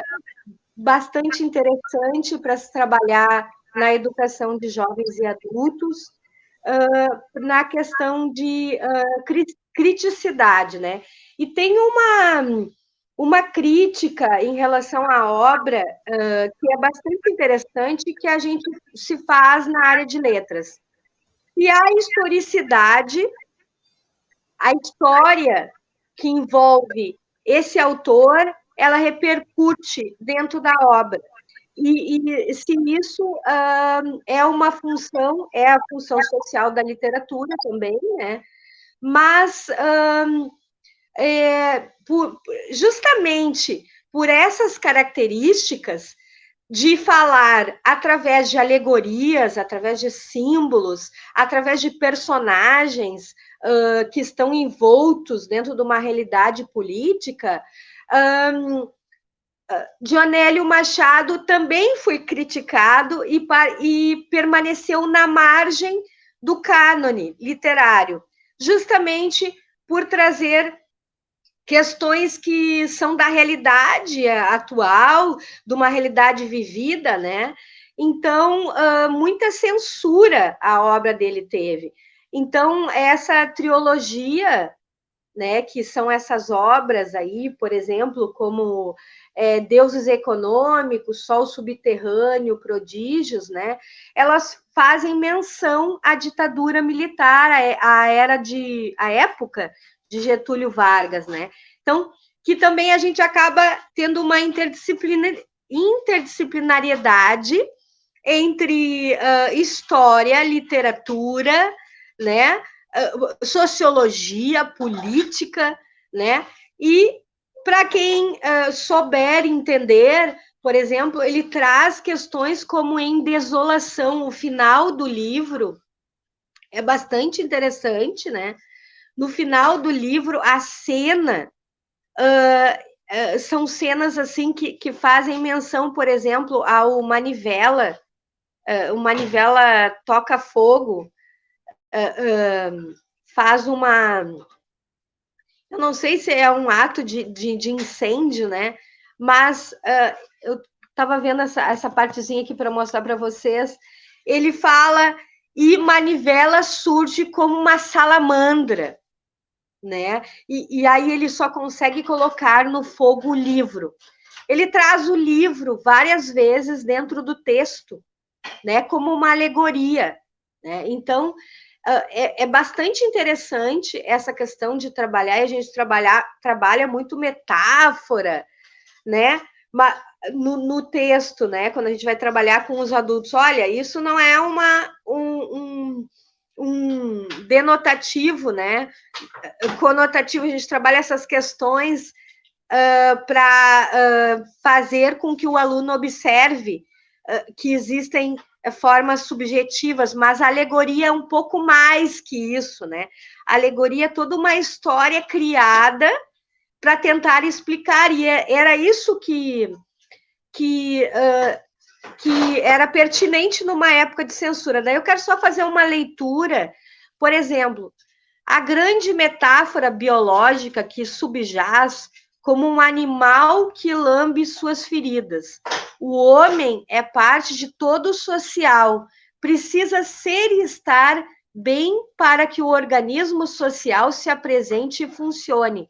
[SPEAKER 5] bastante interessante para se trabalhar na educação de jovens e adultos, na questão de criticidade, né? E tem uma crítica em relação à obra que é bastante interessante, que a gente se faz na área de letras. E a historicidade, a história que envolve esse autor, ela repercute dentro da obra. E se isso é uma função, é a função social da literatura também, né? Mas justamente por essas características de falar através de alegorias, através de símbolos, através de personagens que estão envoltos dentro de uma realidade política, Dionélio Machado também foi criticado e permaneceu na margem do cânone literário, justamente por trazer questões que são da realidade atual, de uma realidade vivida, né? Então, muita censura a obra dele teve. Então, essa trilogia, né, que são essas obras aí, por exemplo, como Deuses Econômicos, Sol Subterrâneo, Prodígios, né, elas fazem menção à ditadura militar, à época de Getúlio Vargas, né? Então, que também a gente acaba tendo uma interdisciplinariedade entre história, literatura, né? Sociologia, política, né? E para quem souber entender, por exemplo, ele traz questões como em Desolação, o final do livro é bastante interessante, né? No final do livro, a cena são cenas assim que fazem menção, por exemplo, ao Manivela. O Manivela toca fogo, faz uma... Eu não sei se é um ato de incêndio, né? Mas eu estava vendo essa partezinha aqui para mostrar para vocês. Ele fala, e Manivela surge como uma salamandra, né? E aí ele só consegue colocar no fogo o livro. Ele traz o livro várias vezes dentro do texto, né? Como uma alegoria, né? Então, é bastante interessante essa questão de trabalhar, e a gente trabalha muito metáfora, né? no texto, né? Quando a gente vai trabalhar com os adultos, olha, isso não é um denotativo, né? Conotativo, a gente trabalha essas questões para fazer com que o aluno observe que existem formas subjetivas, mas a alegoria é um pouco mais que isso, né? A alegoria é toda uma história criada para tentar explicar, e era isso que era pertinente numa época de censura. Daí eu quero só fazer uma leitura, por exemplo, a grande metáfora biológica que subjaz como um animal que lambe suas feridas. O homem é parte de todo o social, precisa ser e estar bem para que o organismo social se apresente e funcione.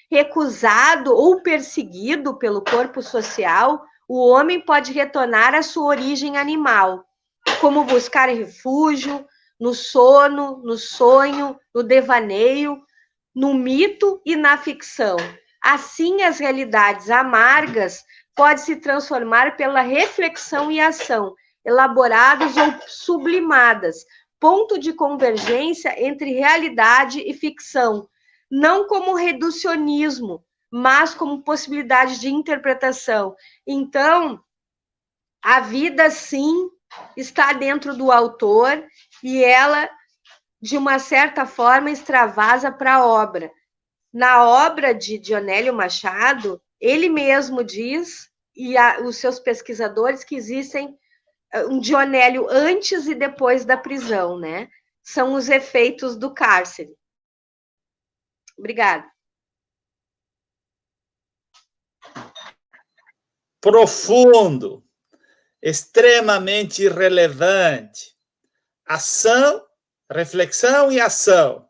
[SPEAKER 5] Recusado ou perseguido pelo corpo social, o homem pode retornar à sua origem animal, como buscar refúgio no sono, no sonho, no devaneio, no mito e na ficção. Assim, as realidades amargas podem se transformar pela reflexão e ação, elaboradas ou sublimadas, ponto de convergência entre realidade e ficção, não como reducionismo, mas como possibilidade de interpretação. Então, a vida, sim, está dentro do autor e ela, de uma certa forma, extravasa para a obra. Na obra de Dionélio Machado, ele mesmo diz, e os seus pesquisadores, que existem um Dionélio antes e depois da prisão, né? São os efeitos do cárcere. Obrigada.
[SPEAKER 1] Profundo, extremamente relevante. Ação, reflexão e ação.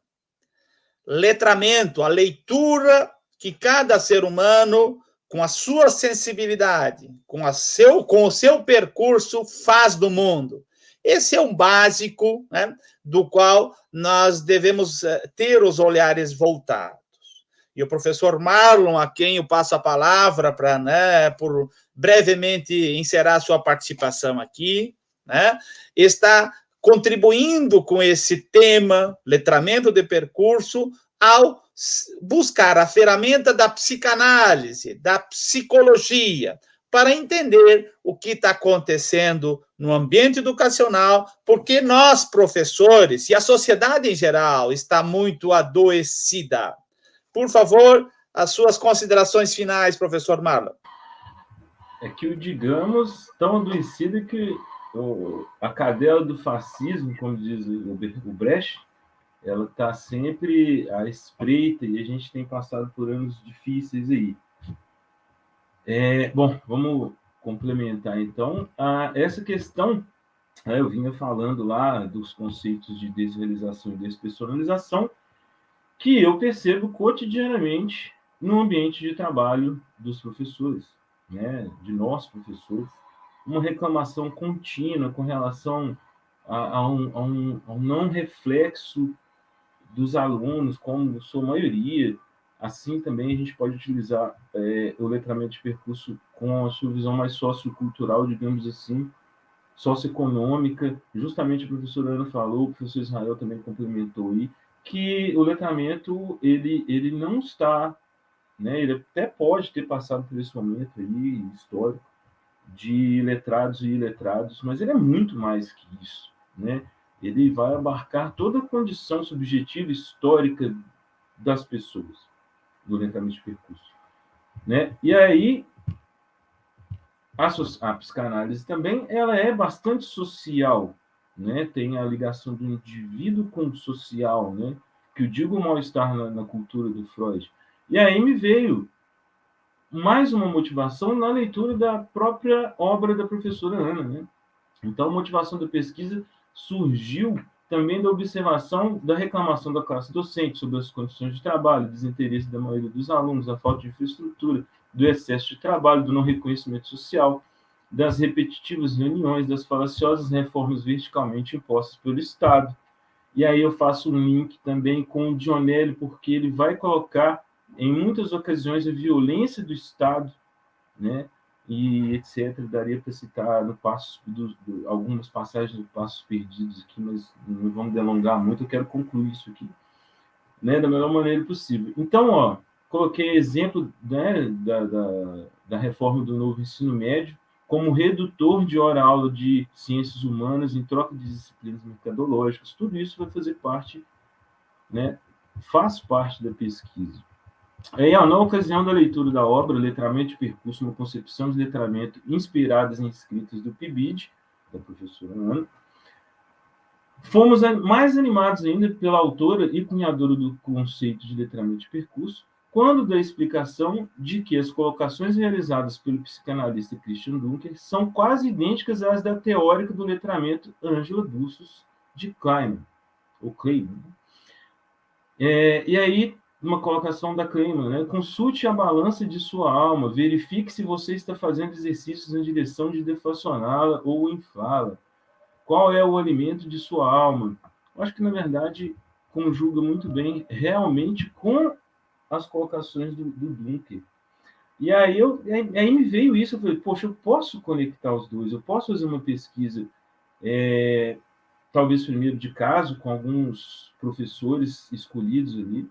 [SPEAKER 1] Letramento, a leitura que cada ser humano, com a sua sensibilidade, com o seu percurso, faz do mundo. Esse é um básico, né, do qual nós devemos ter os olhares voltados. E o professor Marlon, a quem eu passo a palavra para, né, por brevemente encerrar sua participação aqui, né, está contribuindo com esse tema, letramento de percurso, ao buscar a ferramenta da psicanálise, da psicologia, para entender o que está acontecendo no ambiente educacional, porque nós, professores, e a sociedade em geral, está muito adoecida. Por favor, as suas considerações finais, professor Marlon.
[SPEAKER 3] É que o digamos tão adoecido que a cadela do fascismo, como diz o Brecht, ela está sempre à espreita e a gente tem passado por anos difíceis aí. Bom, vamos complementar então. Essa questão, eu vinha falando lá dos conceitos de desrealização e despersonalização, que eu percebo cotidianamente no ambiente de trabalho dos professores, né, de nós professores, uma reclamação contínua com relação a um não reflexo dos alunos, como sua maioria. Assim também a gente pode utilizar o letramento de percurso com a sua visão mais sociocultural, digamos assim, socioeconômica. Justamente a professora Ana falou, o professor Israel também complementou aí, que o letramento ele não está, né, ele até pode ter passado por esse momento aí histórico de letrados e iletrados, mas ele é muito mais que isso, né? Ele vai abarcar toda a condição subjetiva histórica das pessoas do letramento de percurso, né? E aí a psicanálise também ela é bastante social, né? Tem a ligação do indivíduo com o social, né? Que eu digo o mal-estar na cultura do Freud. E aí me veio mais uma motivação na leitura da própria obra da professora Ana, né? Então, a motivação da pesquisa surgiu também da observação da reclamação da classe docente sobre as condições de trabalho, desinteresse da maioria dos alunos, a falta de infraestrutura, do excesso de trabalho, do não reconhecimento social, das repetitivas reuniões, das falaciosas reformas verticalmente impostas pelo Estado. E aí eu faço um link também com o Dionélio, porque ele vai colocar, em muitas ocasiões, a violência do Estado, né, e etc. Daria para citar no algumas passagens do Passos Perdidos aqui, mas não vamos delongar muito, eu quero concluir isso aqui, né, da melhor maneira possível. Então, coloquei exemplo, né, da reforma do novo ensino médio como redutor de hora-aula de ciências humanas em troca de disciplinas mercadológicas. Tudo isso vai fazer parte, né, faz parte da pesquisa. Aí, na ocasião da leitura da obra Letramento e Percurso, uma concepção de letramento inspiradas em escritos do PIBID, da professora Ana, fomos mais animados ainda pela autora e cunhadora do conceito de letramento e percurso, quando da explicação de que as colocações realizadas pelo psicanalista Christian Dunker são quase idênticas às da teórica do letramento Angela Bustos de Kleiman, ou Kleiman. E aí, uma colocação da Kleiman, né? Consulte a balança de sua alma, verifique se você está fazendo exercícios em direção de deflacioná-la ou inflá-la. Qual é o alimento de sua alma? Eu acho que, na verdade, conjuga muito bem realmente com as colocações do Dunker. E aí me veio isso, eu falei, poxa, eu posso conectar os dois, eu posso fazer uma pesquisa, talvez primeiro de caso, com alguns professores escolhidos ali,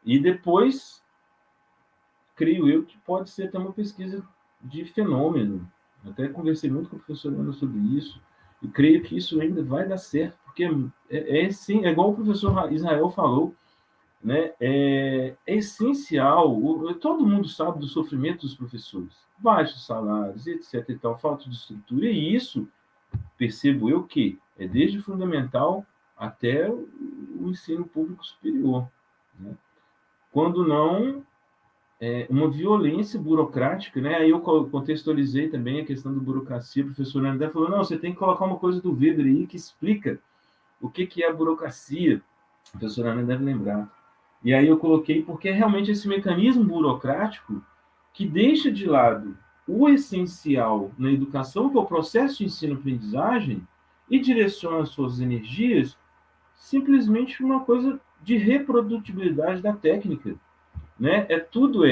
[SPEAKER 3] e depois, creio eu, que pode ser até uma pesquisa de fenômeno. Até conversei muito com a professora Ana sobre isso, e creio que isso ainda vai dar certo, porque sim, é igual o professor Israel falou, né? É essencial, todo mundo sabe do sofrimento dos professores, baixos salários, etc. e tal, falta de estrutura, e isso, percebo eu que é desde o fundamental até o ensino público superior, né? Quando não, uma violência burocrática, né? Aí eu contextualizei também a questão da burocracia. A professora André falou, não, você tem que colocar uma coisa do Weber aí que explica o que é a burocracia. A professora Ana deve lembrar. E aí eu coloquei porque é realmente esse mecanismo burocrático que deixa de lado o essencial na educação, que é o processo de ensino-aprendizagem, e direciona suas energias simplesmente uma coisa de reprodutibilidade da técnica, né? Tudo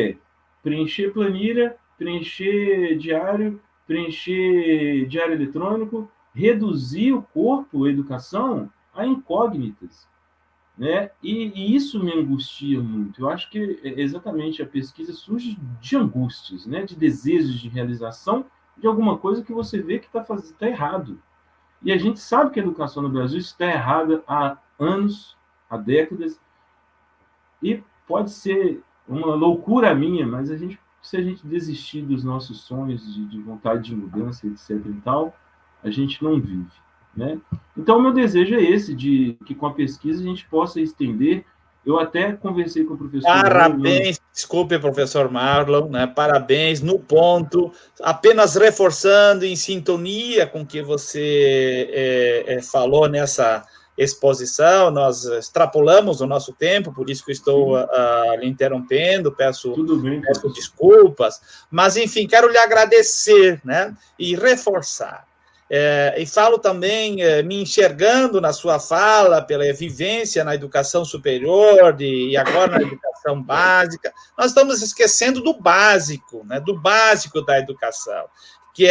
[SPEAKER 3] preencher planilha, preencher diário eletrônico, reduzir o corpo, a educação, a incógnitas, né? E isso me angustia muito. Eu acho que exatamente a pesquisa surge de angústias, né? De desejos de realização de alguma coisa que você vê que está errado. E a gente sabe que a educação no Brasil está errada há anos, há décadas, e pode ser uma loucura minha, mas se a gente desistir dos nossos sonhos de vontade de mudança, etc. e tal, a gente não vive, né? Então, o meu desejo é esse, de que com a pesquisa a gente possa estender. Eu até conversei com o professor...
[SPEAKER 1] Parabéns, desculpe, professor Marlon, né? Parabéns, no ponto, apenas reforçando em sintonia com o que você falou nessa exposição, nós extrapolamos o nosso tempo, por isso que eu estou lhe interrompendo, peço desculpas, mas, enfim, quero lhe agradecer, né? E reforçar. E falo também, me enxergando na sua fala, pela vivência na educação superior e agora na educação básica, nós estamos esquecendo do básico, né, do básico da educação, que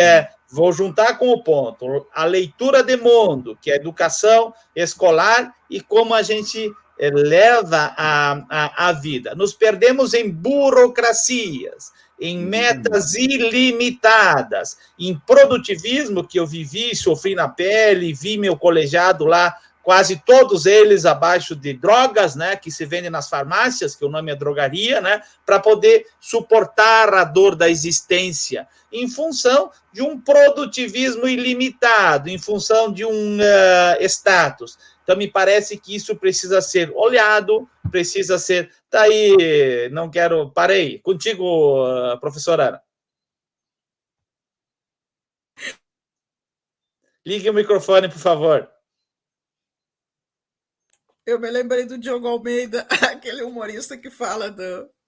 [SPEAKER 1] vou juntar com o ponto, a leitura de mundo, que é a educação escolar e como a gente leva a vida. Nos perdemos em burocracias, em metas ilimitadas, em produtivismo, que eu vivi, sofri na pele, vi meu colegiado lá, quase todos eles abaixo de drogas, né, que se vendem nas farmácias, que o nome é drogaria, né, para poder suportar a dor da existência, em função de um produtivismo ilimitado, em função de um status. Então, me parece que isso precisa ser olhado, precisa ser... Tá aí, não quero... Parei. Contigo, professora Ana. Ligue o microfone, por favor.
[SPEAKER 2] Eu me lembrei do Diogo Almeida, aquele humorista que fala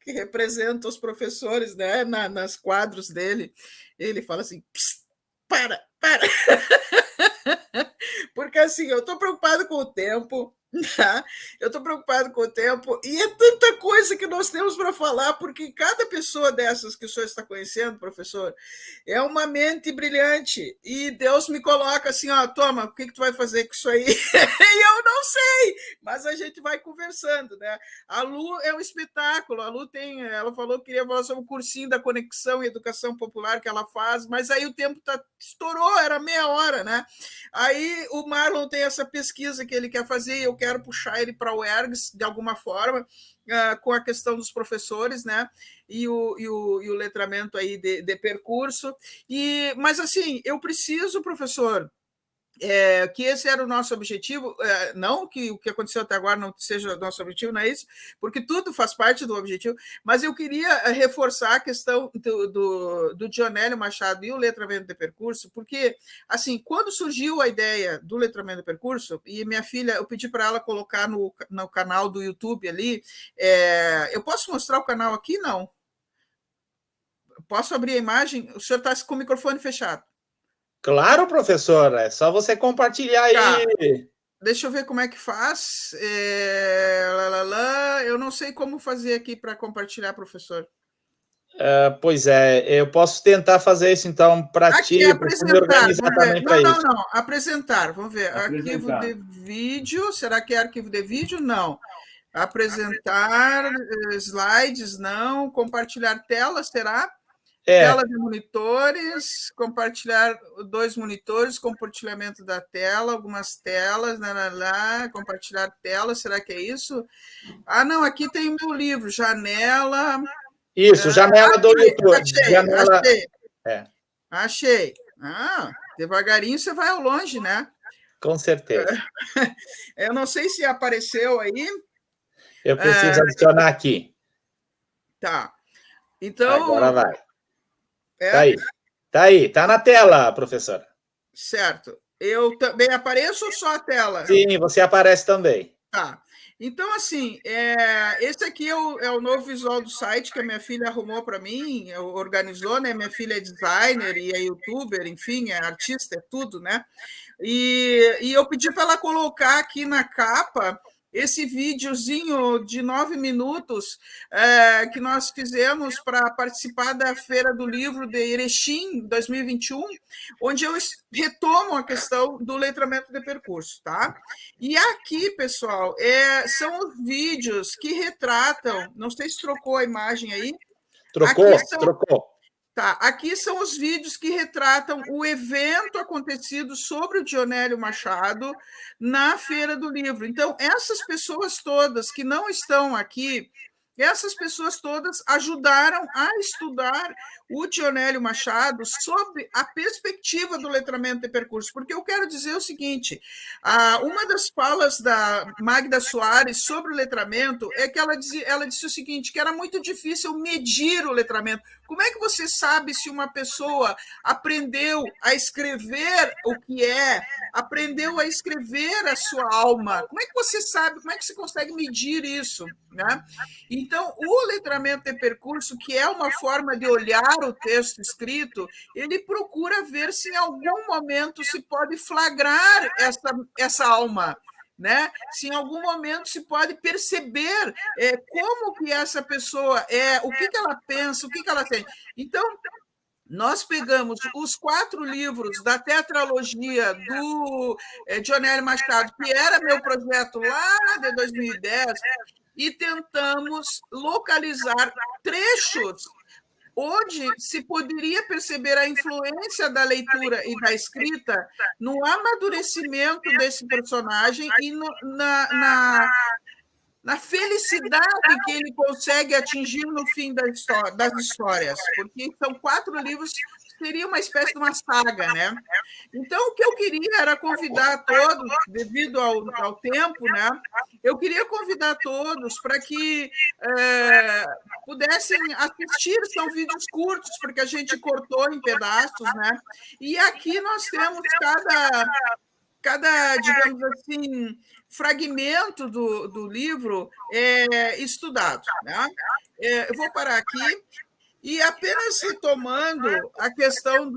[SPEAKER 2] que representa os professores, né, nas quadros dele. Ele fala assim, para. Porque assim, eu estou preocupado com o tempo, Eu estou preocupado com o tempo e é tanta coisa que nós temos para falar, porque cada pessoa dessas que o senhor está conhecendo, professor, é uma mente brilhante e Deus me coloca assim, ó, toma, o que tu vai fazer com isso aí? E eu não sei, mas a gente vai conversando, né? A Lu é um espetáculo, a Lu ela falou que queria falar sobre o cursinho da Conexão e Educação Popular que ela faz, mas aí o tempo estourou, era meia hora, né? Aí o Marlon tem essa pesquisa que ele quer fazer e eu quero puxar ele para o ERGS de alguma forma, com a questão dos professores, né? E o letramento aí de percurso. Mas assim, eu preciso, professor, que esse era o nosso objetivo, não que o que aconteceu até agora não seja o nosso objetivo, não é isso, porque tudo faz parte do objetivo, mas eu queria reforçar a questão do Dionélio Machado e o letramento de percurso, porque, assim, quando surgiu a ideia do letramento de percurso, e minha filha, eu pedi para ela colocar no canal do YouTube ali, eu posso mostrar o canal aqui? Não. Posso abrir a imagem? O senhor está com o microfone fechado.
[SPEAKER 1] Claro, professora, é só você compartilhar aí.
[SPEAKER 2] Tá. Deixa eu ver como é que faz. Eu não sei como fazer aqui para compartilhar, professor.
[SPEAKER 1] Pois é, eu posso tentar fazer isso então para ti, para me organizar também para isso.
[SPEAKER 2] Não, apresentar, vamos ver. Arquivo de vídeo, será que é arquivo de vídeo? Não. Apresentar, slides, não. Compartilhar tela, será? Tela de monitores, compartilhar 2 monitores, compartilhamento da tela, algumas telas, compartilhar tela, será que é isso? Não, aqui tem o meu livro, janela.
[SPEAKER 1] Isso, janela do YouTube.
[SPEAKER 2] Achei. Devagarinho você vai ao longe, né?
[SPEAKER 1] Com certeza.
[SPEAKER 2] Eu não sei se apareceu aí.
[SPEAKER 1] Eu preciso adicionar aqui.
[SPEAKER 2] Tá. Então.
[SPEAKER 1] Agora vai. Tá aí, tá na tela, professora.
[SPEAKER 2] Certo. Eu também apareço ou só a tela?
[SPEAKER 1] Sim, você aparece também.
[SPEAKER 2] Tá. Então, assim, esse aqui é o novo visual do site que a minha filha arrumou para mim, organizou, né? Minha filha é designer e é youtuber, enfim, é artista, é tudo, né? E eu pedi para ela colocar aqui na capa esse videozinho de 9 minutos que nós fizemos para participar da Feira do Livro de Erechim 2021, onde eu retomo a questão do letramento de percurso, tá? E aqui, pessoal, são os vídeos que retratam, não sei se trocou a imagem aí.
[SPEAKER 1] Trocou.
[SPEAKER 2] Tá, aqui são os vídeos que retratam o evento acontecido sobre o Dionélio Machado na Feira do Livro. Então, essas pessoas todas que não estão aqui, essas pessoas todas ajudaram a estudar o Dionélio Machado sob a perspectiva do letramento de percurso, porque eu quero dizer o seguinte, uma das falas da Magda Soares sobre o letramento é que ela disse o seguinte, que era muito difícil medir o letramento. Como é que você sabe se uma pessoa aprendeu a escrever o que aprendeu a escrever a sua alma? Como é que você sabe, como é que você consegue medir isso, né? Então, o letramento de percurso, que é uma forma de olhar o texto escrito, ele procura ver se em algum momento se pode flagrar essa alma, né? Se em algum momento se pode perceber como que essa pessoa o que ela pensa, o que ela tem. Então, nós pegamos os 4 livros da tetralogia do Dionélio Machado, que era meu projeto lá de 2010, e tentamos localizar trechos onde se poderia perceber a influência da leitura e da escrita no amadurecimento desse personagem e na felicidade que ele consegue atingir no fim das histórias, porque são 4 livros, seria uma espécie de uma saga, né? Então, o que eu queria era convidar todos, devido ao tempo, né? Eu queria convidar todos para que pudessem assistir, são vídeos curtos, porque a gente cortou em pedaços, né? E aqui nós temos cada, digamos assim, fragmento do livro estudado, né? Eu vou parar aqui e apenas retomando a questão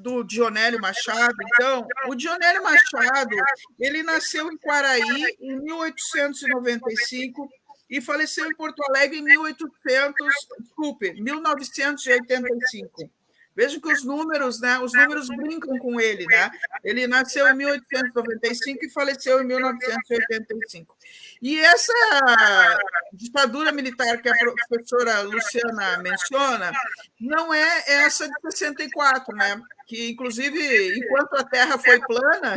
[SPEAKER 2] do Dionélio Machado, então, o Dionélio Machado, ele nasceu em Quaraí em 1895 e faleceu em Porto Alegre em 1985. Vejam que os números, né? Os números brincam com ele, né? Ele nasceu em 1895 e faleceu em 1985. E essa ditadura militar que a professora Luciana menciona não é essa de 64, né? Que, inclusive, enquanto a Terra foi plana,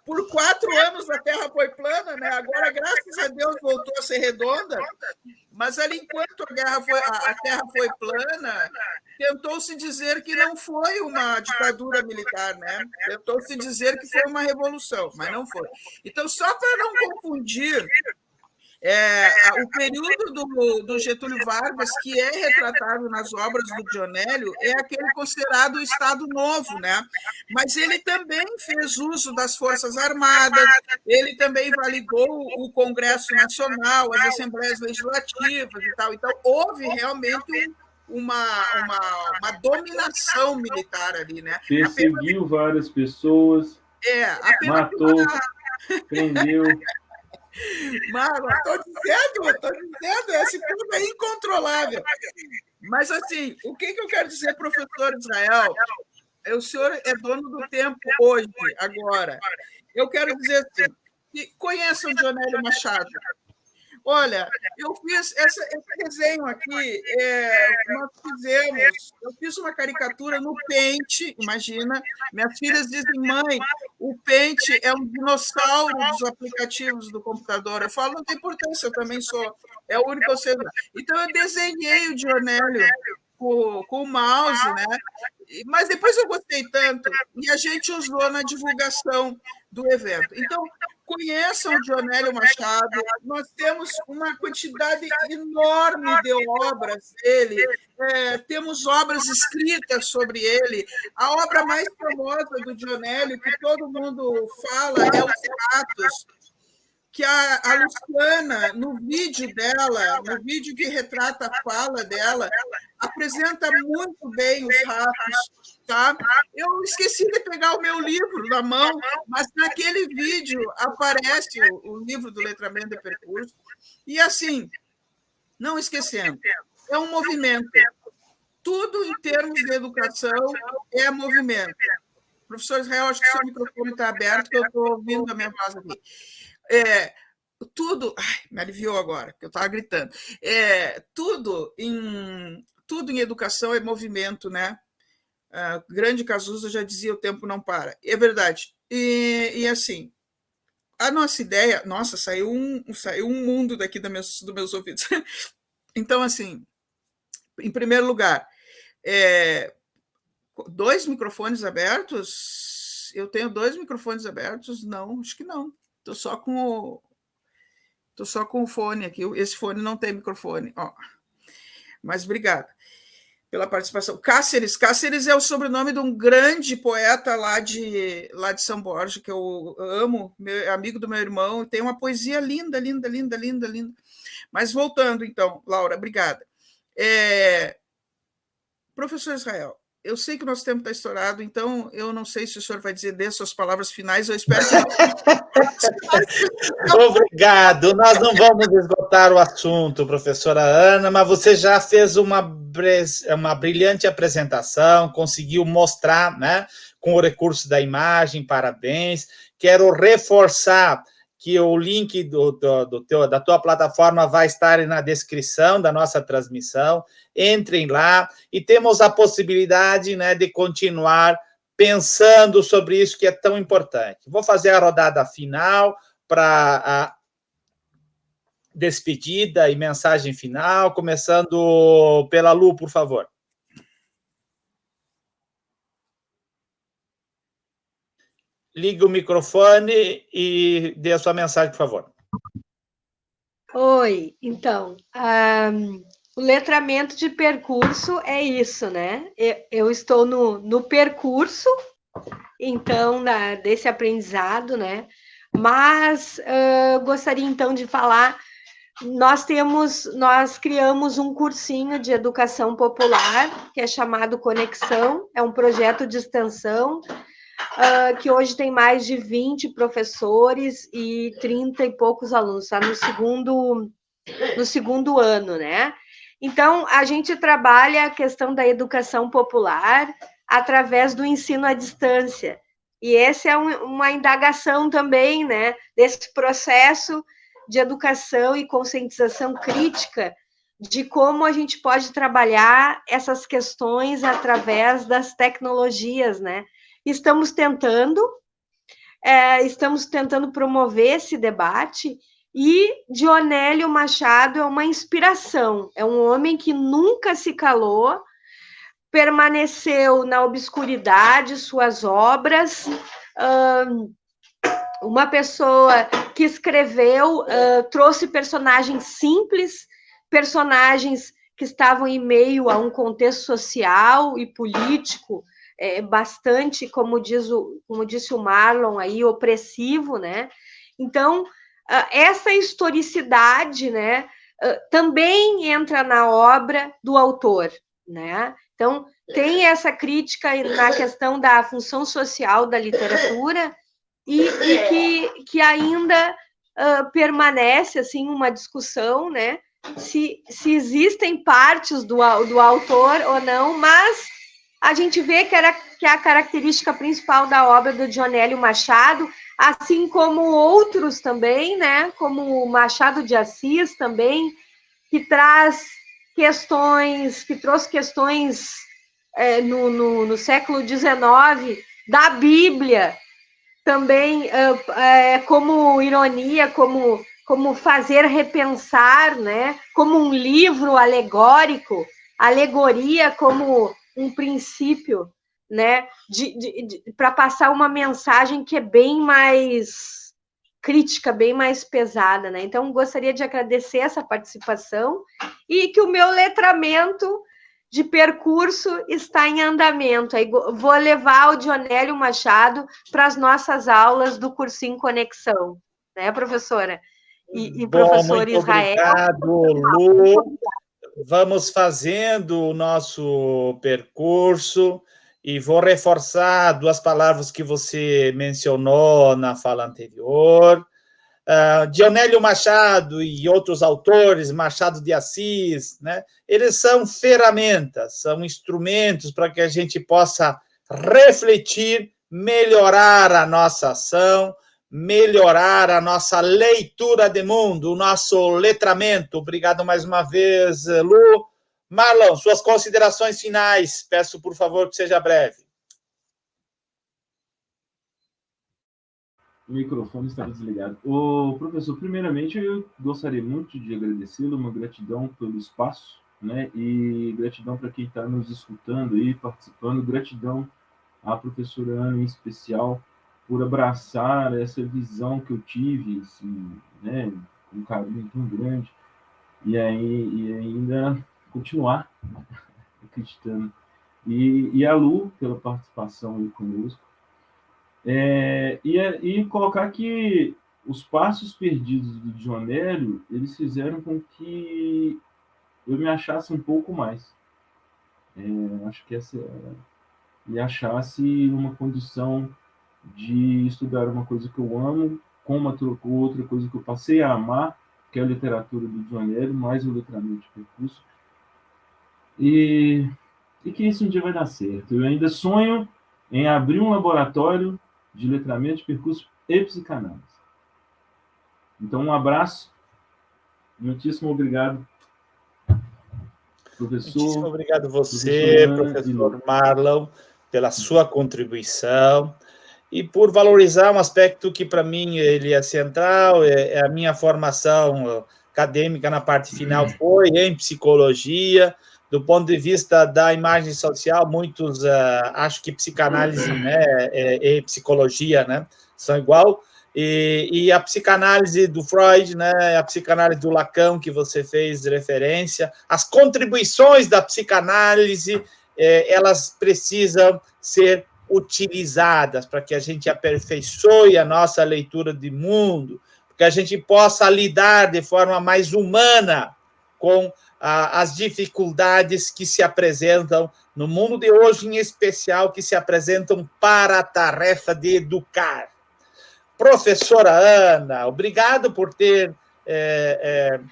[SPEAKER 2] por 4 anos a Terra foi plana, né? Agora, graças a Deus, voltou a ser redonda. Mas ali, enquanto a Terra foi plana, tentou-se dizer que não foi uma ditadura militar, né? Tentou-se dizer que foi uma revolução, mas não foi. Então, só para não confundir, o período do Getúlio Vargas, que é retratado nas obras do Dionélio, é aquele considerado o Estado Novo, né? Mas ele também fez uso das Forças Armadas, ele também validou o Congresso Nacional, as Assembleias Legislativas e tal. Então, houve realmente uma dominação militar ali, né?
[SPEAKER 3] Perseguiu várias pessoas, matou, prendeu.
[SPEAKER 2] Mas estou dizendo, esse povo é incontrolável. Mas, assim, o que eu quero dizer, professor Israel? O senhor é dono do tempo hoje, agora. Eu quero dizer assim, que conheçam o Dionélio Machado. Olha, eu fiz esse desenho aqui, eu fiz uma caricatura no Paint, imagina, minhas filhas dizem, mãe, o Paint é um dinossauro dos aplicativos do computador. Eu falo, não tem importância, eu também sou, é o único que eu sei. Então, eu desenhei o Dionélio com o mouse, né? Mas depois eu gostei tanto, e a gente usou na divulgação do evento. Então, conheçam o Dionélio Machado, nós temos uma quantidade enorme de obras dele, temos obras escritas sobre ele. A obra mais famosa do Dionélio, que todo mundo fala, é Os Ratos, que a Luciana, no vídeo dela, no vídeo que retrata a fala dela, apresenta muito bem os ratos, tá? Eu esqueci de pegar o meu livro na mão, mas naquele vídeo aparece o livro do letramento de percurso. E, assim, não esquecendo, é um movimento. Tudo em termos de educação é movimento. Professor Israel, acho que o seu microfone está aberto, que eu estou ouvindo a minha voz aqui. Tudo... Ai, me aliviou agora, que eu estava gritando. Tudo em educação é movimento, né? Grande Cazuza já dizia, o tempo não para. É verdade. E assim, a nossa ideia... Nossa, saiu um mundo daqui dos meus ouvidos. Então, assim, em primeiro lugar, 2 microfones abertos? Eu tenho 2 microfones abertos? Não, acho que não. Estou só com o fone aqui. Esse fone não tem microfone. Mas obrigada pela participação. Cáceres é o sobrenome de um grande poeta lá de São Borja, que eu amo, amigo do meu irmão, tem uma poesia linda, linda, linda, linda, linda. Mas voltando, então, Laura, obrigada. Professor Israel, eu sei que o nosso tempo está estourado, então eu não sei se o senhor vai dizer suas palavras finais, eu espero que não.
[SPEAKER 1] Obrigado. Nós não vamos esgotar o assunto, professora Ana, mas você já fez uma brilhante apresentação, conseguiu mostrar, né, com o recurso da imagem, parabéns. Quero reforçar que o link da tua plataforma vai estar na descrição da nossa transmissão. Entrem lá e temos a possibilidade, né, de continuar pensando sobre isso que é tão importante. Vou fazer a rodada final para a despedida e mensagem final, começando pela Lu, por favor. Ligue o microfone e dê a sua mensagem, por favor.
[SPEAKER 5] Oi, então, o letramento de percurso é isso, né? Eu estou no percurso, então, desse aprendizado, né? Mas gostaria, então, de falar nós criamos um cursinho de educação popular, que é chamado Conexão, é um projeto de extensão, que hoje tem mais de 20 professores e 30 e poucos alunos, está no segundo ano, né? Então, a gente trabalha a questão da educação popular através do ensino à distância. E essa é uma indagação também, né, desse processo de educação e conscientização crítica de como a gente pode trabalhar essas questões através das tecnologias, né? Estamos tentando promover esse debate, e Dionélio Machado é uma inspiração, é um homem que nunca se calou, permaneceu na obscuridade, suas obras, uma pessoa que escreveu, trouxe personagens simples, personagens que estavam em meio a um contexto social e político bastante, como disse o Marlon aí, opressivo, né? Então, essa historicidade, né, também entra na obra do autor, né? Então, tem essa crítica na questão da função social da literatura e que ainda permanece, assim, uma discussão, né? Se existem partes do autor ou não, mas a gente vê que é a característica principal da obra do Dionélio Machado, assim como outros também, né? Como o Machado de Assis também, que trouxe questões no século XIX da Bíblia, também como ironia, como fazer repensar, né? Como um livro alegórico, alegoria como um princípio, né? Para passar uma mensagem que é bem mais crítica, bem mais pesada, né? Então, gostaria de agradecer essa participação e que o meu letramento de percurso está em andamento. Aí vou levar o Dionélio Machado para as nossas aulas do cursinho Conexão, né, professora? E
[SPEAKER 1] Bom,
[SPEAKER 5] professor
[SPEAKER 1] muito
[SPEAKER 5] Israel.
[SPEAKER 1] obrigado, Lu. Vamos fazendo o nosso percurso e vou reforçar duas palavras que você mencionou na fala anterior. Dionélio Machado e outros autores, Machado de Assis, né? Eles são ferramentas, são instrumentos para que a gente possa refletir, melhorar a nossa ação, melhorar a nossa leitura de mundo, o nosso letramento. Obrigado mais uma vez, Lu. Marlon, suas considerações finais. Peço, por favor, que seja breve.
[SPEAKER 3] O microfone estava desligado. Ô, professor, primeiramente, eu gostaria muito de agradecê-lo, uma gratidão pelo espaço, né? E gratidão para quem está nos escutando aí, participando. Gratidão à professora Ana, em especial, por abraçar essa visão que eu tive, assim, né? Com um carinho tão grande. E ainda continuar acreditando. E a Lu, pela participação aí conosco. E colocar que os passos perdidos do Dionélio, eles fizeram com que eu me achasse um pouco mais. Acho que me achasse uma condição de estudar uma coisa que eu amo, com outra coisa que eu passei a amar, que é a literatura do Dionélio, mais o letramento de percurso, e que isso um dia vai dar certo. Eu ainda sonho em abrir um laboratório de letramento de percurso e psicanálise. Então, um abraço, muitíssimo obrigado, professor.
[SPEAKER 1] Muitíssimo obrigado você, professor Marlon, pela sua contribuição e por valorizar um aspecto que, para mim, ele é central, é a minha formação acadêmica na parte final foi em psicologia. Do ponto de vista da imagem social, muitos acham que psicanálise, né, e psicologia, né, são igual. E a psicanálise do Freud, né, a psicanálise do Lacan, que você fez referência, as contribuições da psicanálise, elas precisam ser utilizadas para que a gente aperfeiçoe a nossa leitura de mundo, que a gente possa lidar de forma mais humana com as dificuldades que se apresentam no mundo de hoje, em especial, que se apresentam para a tarefa de educar. Professora Ana, obrigado por ter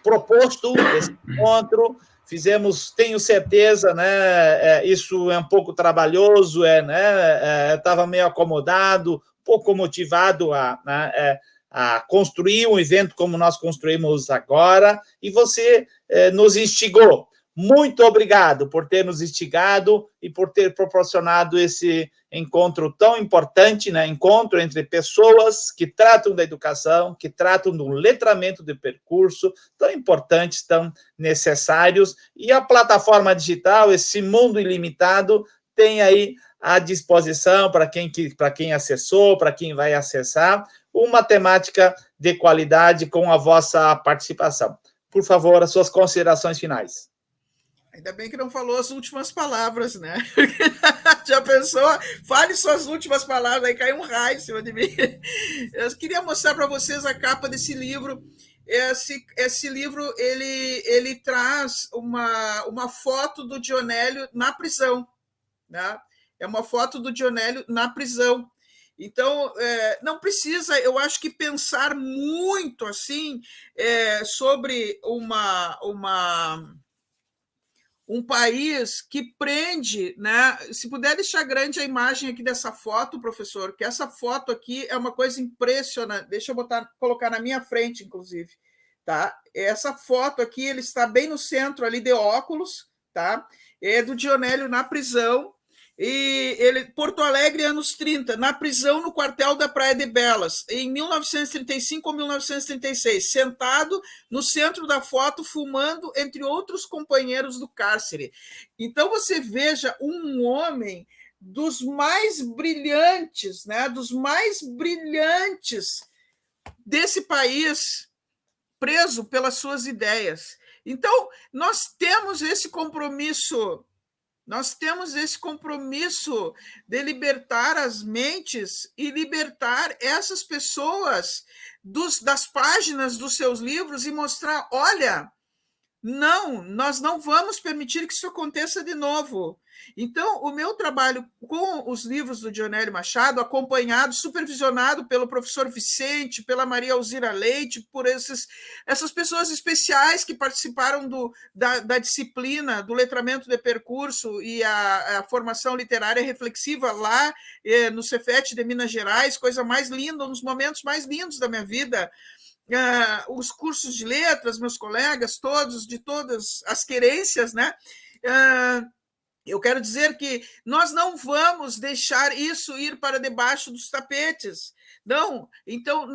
[SPEAKER 1] proposto esse encontro. Fizemos, tenho certeza, né? Isso é um pouco trabalhoso, né? Eu estava meio acomodado, um pouco motivado a construir um evento como nós construímos agora, e você nos instigou. Muito obrigado por ter nos instigado e por ter proporcionado esse encontro tão importante, né? Encontro entre pessoas que tratam da educação, que tratam do letramento de percurso, tão importantes, tão necessários. E a plataforma digital, esse mundo ilimitado, tem aí à disposição para quem acessou, para quem vai acessar, uma temática de qualidade com a vossa participação. Por favor, as suas considerações finais.
[SPEAKER 2] Ainda bem que não falou as últimas palavras, né? Já pensou? Fale suas últimas palavras, aí cai um raio em cima de mim. Eu queria mostrar para vocês a capa desse livro. Esse livro, ele traz uma foto do Dionélio na prisão, né? É uma foto do Dionélio na prisão. Então, não precisa, eu acho que pensar muito assim sobre um país que prende, né? Se puder deixar grande a imagem aqui dessa foto, professor, que essa foto aqui é uma coisa impressionante. Deixa eu colocar na minha frente, inclusive, tá? Essa foto aqui, ele está bem no centro ali de óculos, tá? É do Dionélio na prisão. E ele, Porto Alegre, anos 30, na prisão no quartel da Praia de Belas, em 1935 ou 1936, sentado no centro da foto, fumando, entre outros companheiros do cárcere. Então, você veja um homem dos mais brilhantes, né, dos mais brilhantes desse país, preso pelas suas ideias. Então, nós temos esse compromisso de libertar as mentes e libertar essas pessoas das páginas dos seus livros e mostrar, olha, não, nós não vamos permitir que isso aconteça de novo. Então, o meu trabalho com os livros do Dionélio Machado, acompanhado, supervisionado pelo professor Vicente, pela Maria Alzira Leite, por essas pessoas especiais que participaram da disciplina do letramento de percurso e a formação literária reflexiva lá no Cefet de Minas Gerais, coisa mais linda, um dos momentos mais lindos da minha vida. Os cursos de letras, meus colegas, todos, de todas as querências, né? Eu quero dizer que nós não vamos deixar isso ir para debaixo dos tapetes. Não. Então,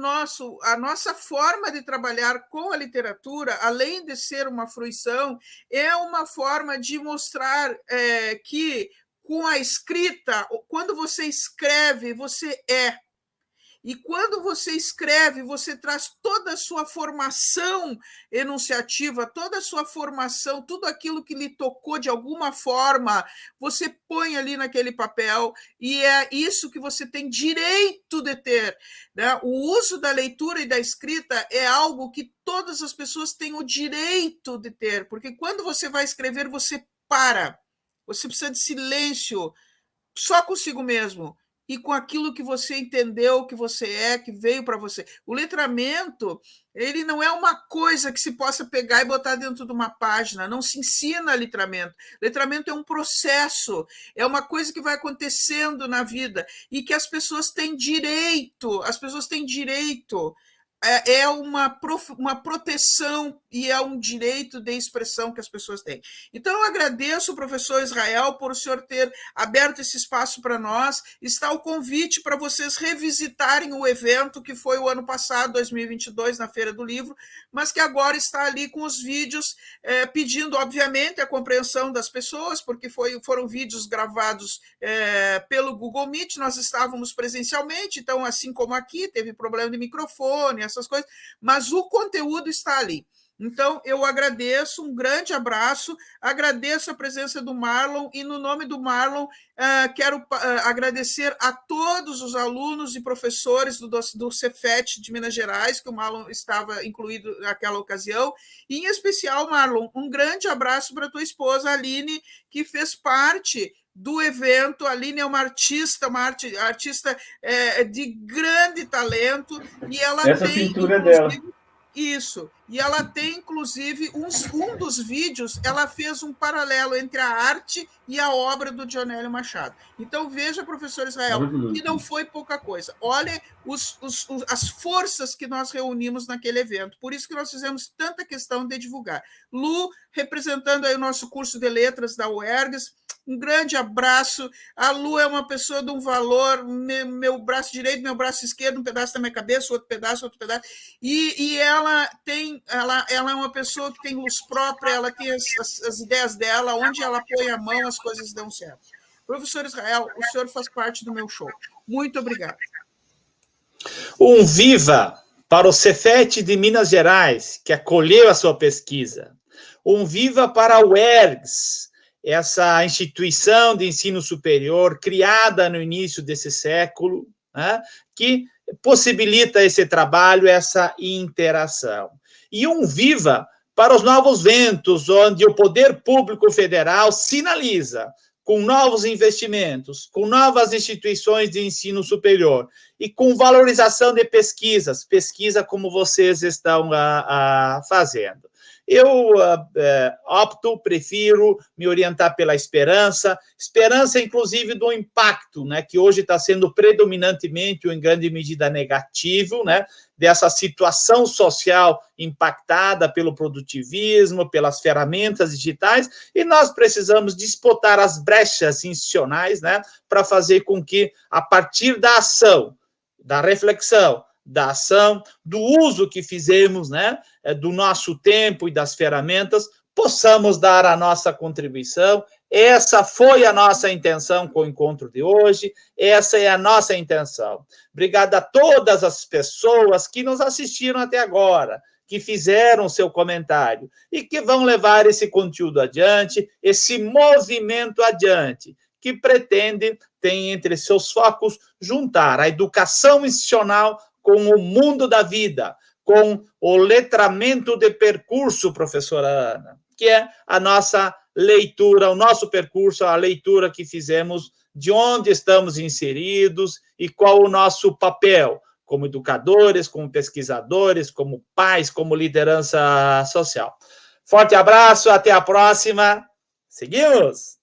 [SPEAKER 2] a nossa forma de trabalhar com a literatura, além de ser uma fruição, é uma forma de mostrar que, com a escrita, quando você escreve, você é. E quando você escreve, você traz toda a sua formação enunciativa, toda a sua formação, tudo aquilo que lhe tocou de alguma forma, você põe ali naquele papel, e é isso que você tem direito de ter, né? O uso da leitura e da escrita é algo que todas as pessoas têm o direito de ter, porque quando você vai escrever, você para, você precisa de silêncio, só consigo mesmo, e com aquilo que você entendeu, que você que veio para você. O letramento, ele não é uma coisa que se possa pegar e botar dentro de uma página, não se ensina letramento. Letramento é um processo, é uma coisa que vai acontecendo na vida e que as pessoas têm direito, é uma proteção e é um direito de expressão que as pessoas têm. Então, eu agradeço o professor Israel por o senhor ter aberto esse espaço para nós. Está o convite para vocês revisitarem o evento que foi o ano passado, 2022, na Feira do Livro, mas que agora está ali com os vídeos, pedindo, obviamente, a compreensão das pessoas, porque foram vídeos gravados pelo Google Meet, nós estávamos presencialmente, então, assim como aqui, teve problema de microfone, essas coisas, mas o conteúdo está ali. Então, eu agradeço, um grande abraço, agradeço a presença do Marlon, e no nome do Marlon, quero agradecer a todos os alunos e professores do Cefet de Minas Gerais, que o Marlon estava incluído naquela ocasião, e, em especial, Marlon, um grande abraço para a tua esposa, Aline, que fez parte do evento. A Aline é uma artista de grande talento, e ela
[SPEAKER 3] Essa
[SPEAKER 2] tem,
[SPEAKER 3] pintura é dela.
[SPEAKER 2] Isso. E ela tem, inclusive, um dos vídeos, ela fez um paralelo entre a arte e a obra do Dionélio Machado. Então, veja, professor Israel, que não foi pouca coisa. Olha as forças que nós reunimos naquele evento. Por isso que nós fizemos tanta questão de divulgar. Lu, representando aí o nosso curso de letras da UERGS, um grande abraço. A Lu é uma pessoa de um valor, meu braço direito, meu braço esquerdo, um pedaço da minha cabeça, outro pedaço. E ela é uma pessoa que tem luz própria, ela tem as ideias dela, onde ela põe a mão, as coisas dão certo. Professor Israel, o senhor faz parte do meu show. Muito obrigado.
[SPEAKER 1] Um viva para o Cefet de Minas Gerais, que acolheu a sua pesquisa. Um viva para a UERGS, essa instituição de ensino superior criada no início desse século, né, que possibilita esse trabalho, essa interação. E um viva para os novos ventos, onde o poder público federal sinaliza com novos investimentos, com novas instituições de ensino superior e com valorização de pesquisa como vocês estão fazendo. Eu prefiro me orientar pela esperança, inclusive do impacto, né, que hoje está sendo predominantemente, ou em grande medida, negativo, né, dessa situação social impactada pelo produtivismo, pelas ferramentas digitais, e nós precisamos disputar as brechas institucionais, né, para fazer com que, a partir da ação, da reflexão, da ação, do uso que fizemos, né, do nosso tempo e das ferramentas, possamos dar a nossa contribuição. Essa foi a nossa intenção com o encontro de hoje, essa é a nossa intenção. Obrigado a todas as pessoas que nos assistiram até agora, que fizeram seu comentário e que vão levar esse conteúdo adiante, esse movimento adiante, que pretende, tem entre seus focos, juntar a educação institucional com o mundo da vida, com o letramento de percurso, professora Ana, que é a nossa leitura, o nosso percurso, a leitura que fizemos de onde estamos inseridos e qual o nosso papel como educadores, como pesquisadores, como pais, como liderança social. Forte abraço, até a próxima. Seguimos!